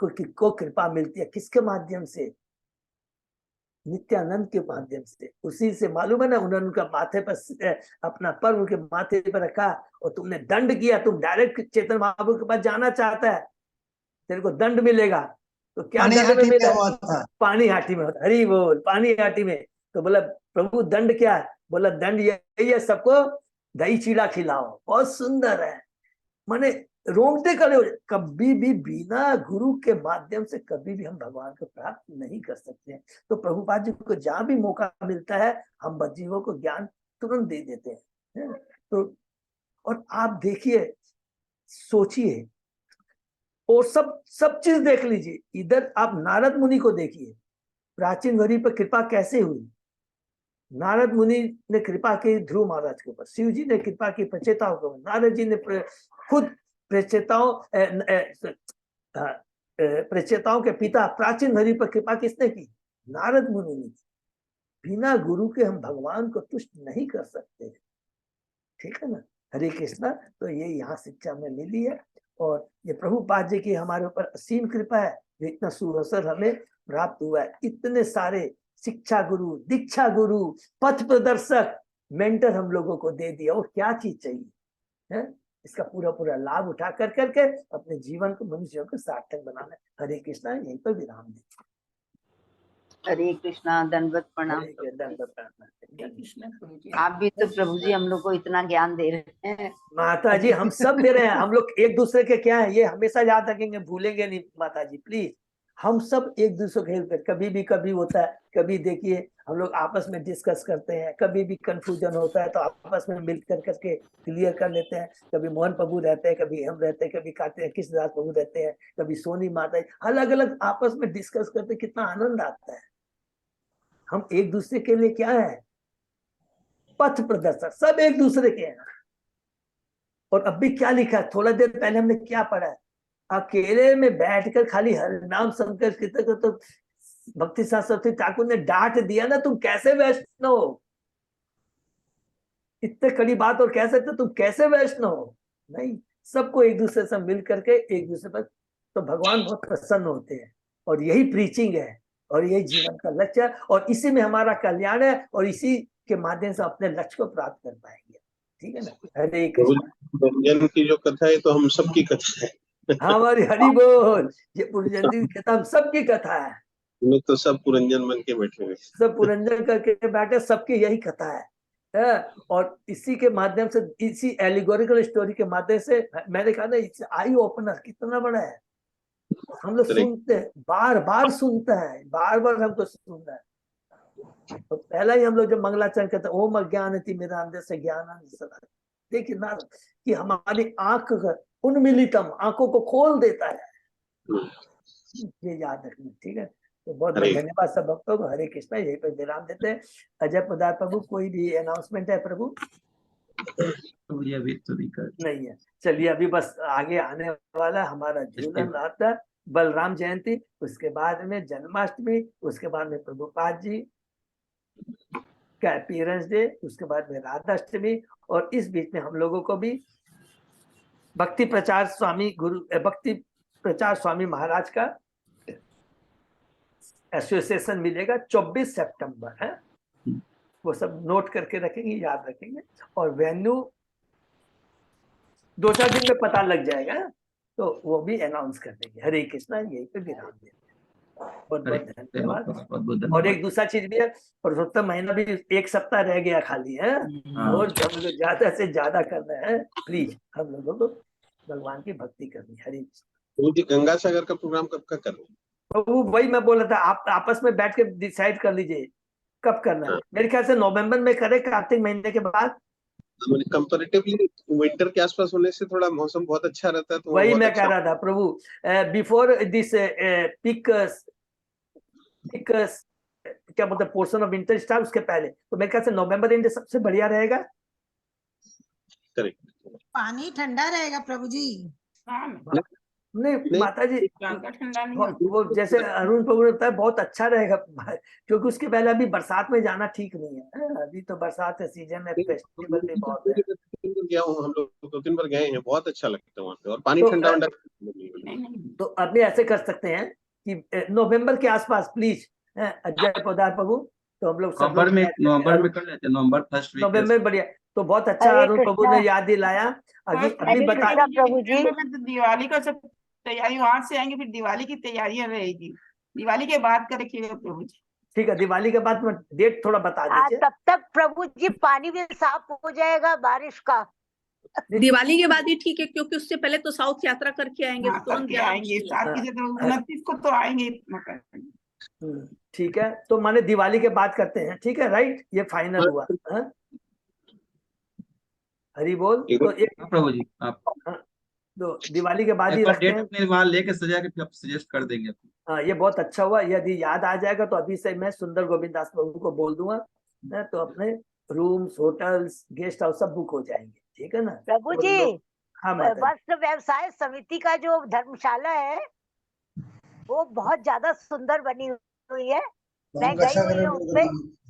को कृपा मिलती है। किसके माध्यम से? नित्यानंद के माध्यम से। उसी से मालूम है ना, उन्होंने उनका माथे पर अपना पर उनके माथे पर रखा और तुमने दंड किया। तुम डायरेक्ट चेतन महाप्रभु के पास जाना चाहता है, तेरे को दंड मिलेगा। तो क्या दंड मिलेगा? पानी हाटी में होता। हरी बोल, पानी हाटी में। तो बोला प्रभु दंड क्या है? बोला दंड यही है, सबको दही चीड़ा खिलाओ। बहुत सुंदर है, माने रोंगटे खड़े हो। कभी भी बिना गुरु के माध्यम से कभी भी हम भगवान को प्राप्त नहीं कर सकते हैं। तो प्रभुपाद जी को जहां भी मौका मिलता है हम बच्चों को ज्ञान तुरंत दे देते हैं। तो और आप देखिए, सोचिए और सब चीज देख लीजिए। इधर आप नारद मुनि को देखिए, प्राचीन घड़ी पर कृपा कैसे हुई। नारद मुनि ने कृपा की ध्रुव महाराज के ऊपर, शिव जी ने कृपा की प्रचेताओं के ऊपर, नारद जी ने खुद प्रचेताओं के पिता प्राचीन घड़ी पर कृपा किसने की? नारद मुनि ने। बिना गुरु के हम भगवान को तुष्ट नहीं कर सकते। ठीक है ना? हरे कृष्णा। तो ये यहाँ शिक्षा में मिली है और ये प्रभुपाद जी की हमारे ऊपर असीम कृपा है। इतना सुअवसर हमें प्राप्त हुआ है। इतने सारे शिक्षा गुरु, दीक्षा गुरु, पथ प्रदर्शक, मेंटर हम लोगों को दे दिया। और क्या चीज चाहिए है? इसका पूरा लाभ उठा करके अपने जीवन को, मनुष्यों को सार्थक बनाना है। हरे कृष्णा। यहीं पर विराम दें। हरे कृष्णा। दंडवत प्रणाम। आप भी तो प्रभु जी हम लोग को इतना ज्ञान दे रहे हैं। माता जी हम सब दे रहे हैं। हम लोग एक दूसरे के क्या है ये हमेशा याद रखेंगे, भूलेंगे नहीं। माता जी प्लीज, हम सब एक दूसरे के हेल्प कभी भी कभी होता है। कभी देखिए हम लोग आपस में डिस्कस करते हैं, कभी भी कंफ्यूजन होता है तो आपस में मिल करके क्लियर कर लेते हैं। कभी मोहन प्रभु रहते हैं, कभी हम रहते हैं, कभी कृष्णदास प्रभु रहते हैं, कभी सोनी माता, अलग अलग आपस में डिस्कस करते, कितना आनंद आता है। हम एक दूसरे के लिए क्या है? पथ प्रदर्शक, सब एक दूसरे के हैं। और अब भी क्या लिखा है, थोड़ा देर पहले हमने क्या पढ़ा है? अकेले में बैठकर खाली हरि नाम संकर कीर्तन को तो भक्ति सरस्वती ठाकुर ने डांट दिया ना, तुम कैसे वैष्णव हो? इतने कड़ी बात और कह सकते तुम कैसे वैष्णव हो? नहीं, सबको एक दूसरे से मिल करके एक दूसरे पर तो भगवान बहुत प्रसन्न होते हैं। और यही प्रीचिंग है और यही जीवन का लक्ष्य है और इसी में हमारा कल्याण है और इसी के माध्यम से अपने लक्ष्य को प्राप्त कर पाएंगे। ठीक है ना? हरे कृष्ण। पुरंजन की जो कथा है तो हम सबकी कथा है। हमारी हरि बोल। ये पुरंजन की कथा हम सबकी कथा है। तो सब पुरंजन बन के बैठे हुए, सब पुरंजन करके बैठे, सबकी यही कथा है। और इसी के माध्यम से, इसी एलिगोरिकल स्टोरी के माध्यम से मैंने कहा ना, इट्स आई ओपनर कितना बड़ा है। हम लोग सुनते हैं, बार बार सुनते हैं, बार बार हमको सुनना है। तो पहला ही हम लोग जब मंगलाचरण कहते हैं, ओम अज्ञानतिमिरान्धस्य ज्ञानाञ्जनशलाकया, देखिए ना कि हमारी आंख उन्मीलितम, आंखों को खोल देता है। ये याद रखना, ठीक है। तो बहुत बहुत धन्यवाद सब भक्तों को। हरे कृष्णा। यहीं पर विराम देते हैं। अजय पदार प्रभु, कोई भी अनाउंसमेंट है प्रभु? तो ये अभी तो नहीं है। चलिए, अभी बस आगे आने वाला हमारा झूलन आता, बलराम जयंती, उसके बाद में जन्माष्टमी, उसके बाद में प्रभुपाद जी का अपीयरेंस डे, उसके बाद में राधाष्टमी, और इस बीच में हम लोगों को भी भक्ति प्रचार स्वामी महाराज का एसोसिएशन मिलेगा 24 सितंबर है। वो सब नोट करके रखेंगे, याद रखेंगे। और वेन्यू 2-4 दिन में पता लग जाएगा, तो वो भी अनाउंस कर देंगे। हरे कृष्णा। यही पे विराम देते हैं। बहुत बहुत धन्यवाद। और एक दूसरा चीज भी है, पुरुषोत्तम महीना भी 1 सप्ताह रह गया खाली है, और हम लोग ज्यादा से ज्यादा करना है। प्लीज हम लोगों को भगवान की भक्ति करनी। हरे कृष्ण। गंगा सागर का प्रोग्राम कब का कर रहे हैं? वो वही मैं बोल रहा था, आप आपस में बैठ के डिसाइड कर लीजिए कब करना है। मेरे ख्याल से नवंबर में करें, कार्तिक महीने के बाद। कंपैरेटिवली विंटर के आसपास होने से थोड़ा मौसम बहुत अच्छा रहता है, तो वही मैं कह रहा था प्रभु, बिफोर दिस पीक क्या बोलते हैं, पोर्शन ऑफ विंटर स्टार्ट, उसके पहले। तो मेरे ख्याल से नवंबर एंड सबसे बढ़िया रहेगा। पानी ठंडा रहेगा प्रभु जी। नहीं माता जी, ठंडा नहीं वो जैसे अरुण प्रभु ने बताया, बहुत अच्छा रहेगा, क्योंकि उसके पहले अभी बरसात में जाना ठीक नहीं है। अभी तो बरसात है, सीजन है, फेस्टिवल भी बहुत है। गया हूँ, हम लोग 2-3 बार गए हैं, बहुत अच्छा लगता है वहाँ पे, और पानी ठंडा ठंडा। तो अभी ऐसे कर सकते हैं कि नवंबर के आसपास प्लीज, अजय पदार प्रभु, तो हम लोग नवंबर में कर लेते हैं, नवंबर फर्स्ट वीक। नवंबर बढ़िया। तो बहुत अच्छा अरुण प्रभु ने याद दिलाया। अभी बता प्रभु जी, दिवाली का सब तैयारी वहां से आएंगे, फिर दिवाली की तैयारियां रहेगी। दिवाली के बाद का रखिएगा प्रभु जी। ठीक है, दिवाली के बाद में डेट थोड़ा बता दीजिए। तब तक प्रभु जी पानी भी साफ हो जाएगा बारिश का। दिवाली के बाद ही ठीक है, क्योंकि उससे पहले तो साउथ यात्रा करके आएंगे। तुरंत आएंगे 29 को तो आएंगे। ठीक है, तो माने दिवाली के बाद करते हैं, ठीक है, राइट? ये फाइनल हुआ। हरि बोल। तो एक प्रभु जी, आप तो दिवाली के बाद ही रखते हैं। अपने वहां लेके सजा के फिर आप सजेस्ट कर देंगे। हाँ, ये बहुत अच्छा हुआ। यदि याद आ जाएगा तो अभी से मैं सुंदर गोविंद दास प्रभु को बोल दूंगा, तो अपने रूम्स, होटल्स, गेस्ट हाउस सब बुक हो जाएंगे, ठीक है ना प्रभु जी? हाँ, वस्त्र व्यवसाय समिति का जो धर्मशाला है, वो बहुत ज्यादा सुंदर बनी हुई है। मैं गई हुई हूँ उसमें,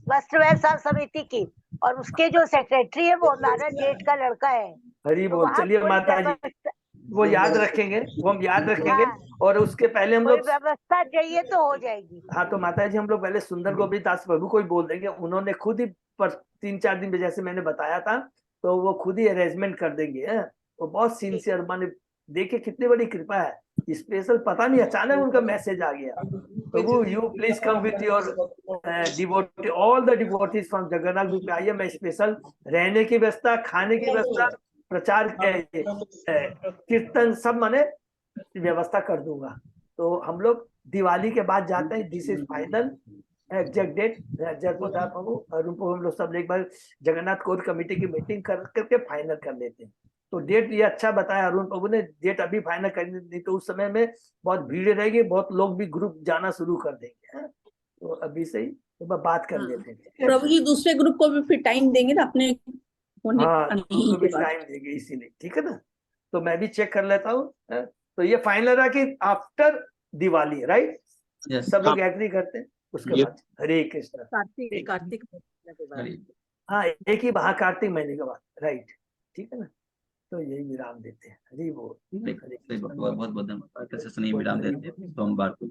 वस्त्र व्यवसाय समिति की, और उसके जो सेक्रेटरी है वो नारायण जेठ का लड़का है। हरी बोल। चलिए माता जी, वो याद रखेंगे, वो हम याद रखेंगे। और उसके पहले हम लोग व्यवस्था चाहिए तो हो जाएगी। हाँ, तो माता जी हम लोग पहले सुंदर गोविंद दास प्रभु को ही बोल देंगे। उन्होंने खुद ही पर 3-4 दिन में, जैसे मैंने बताया था, तो वो खुद ही अरेंजमेंट कर देंगे। वो बहुत सिंसियर, माने देखिए कितनी बड़ी कृपा है। स्पेशल पता नहीं, अचानक उनका मैसेज आ गया, प्रभु you please come with your devotee, all the devotees from Jagannath group आइए। मैं स्पेशल रहने की व्यवस्था, खाने की व्यवस्था, प्रचार, कीर्तन सब माने व्यवस्था कर दूंगा। तो हम लोग दिवाली के बाद जाते हैं। This is final exact date. Arun प्रभु हम लोग सब एक बार जगन्नाथ कोर कमेटी की मीटिंग करके फाइनल कर लेते हैं। तो डेट ये अच्छा बताया अरुण प्रभु ने, डेट अभी फाइनल कर दी तो उस समय में बहुत भीड़ रहेगी, बहुत लोग भी ग्रुप जाना शुरू कर देंगे। तो अभी से ही तो बात कर लेते हैं। प्रभु जी दूसरे ग्रुप को भी फिर टाइम देंगे ना अपने होने उनको भी टाइम देंगे, इसीलिए ठीक है ना। तो मैं भी चेक कर लेता हूँ। तो ये फाइनल रहा कि आफ्टर दिवाली, राइट? सब लोग एग्री करते हैं। उसके बाद हरे कृष्ण। कार्तिक हाँ, एक ही कार्तिक महीने के बाद, राइट, ठीक है ना। तो यही विराम देते हैं। हरि बोल। बहुत बहुत धन्यवाद। विराम देते हैं सोमवार को।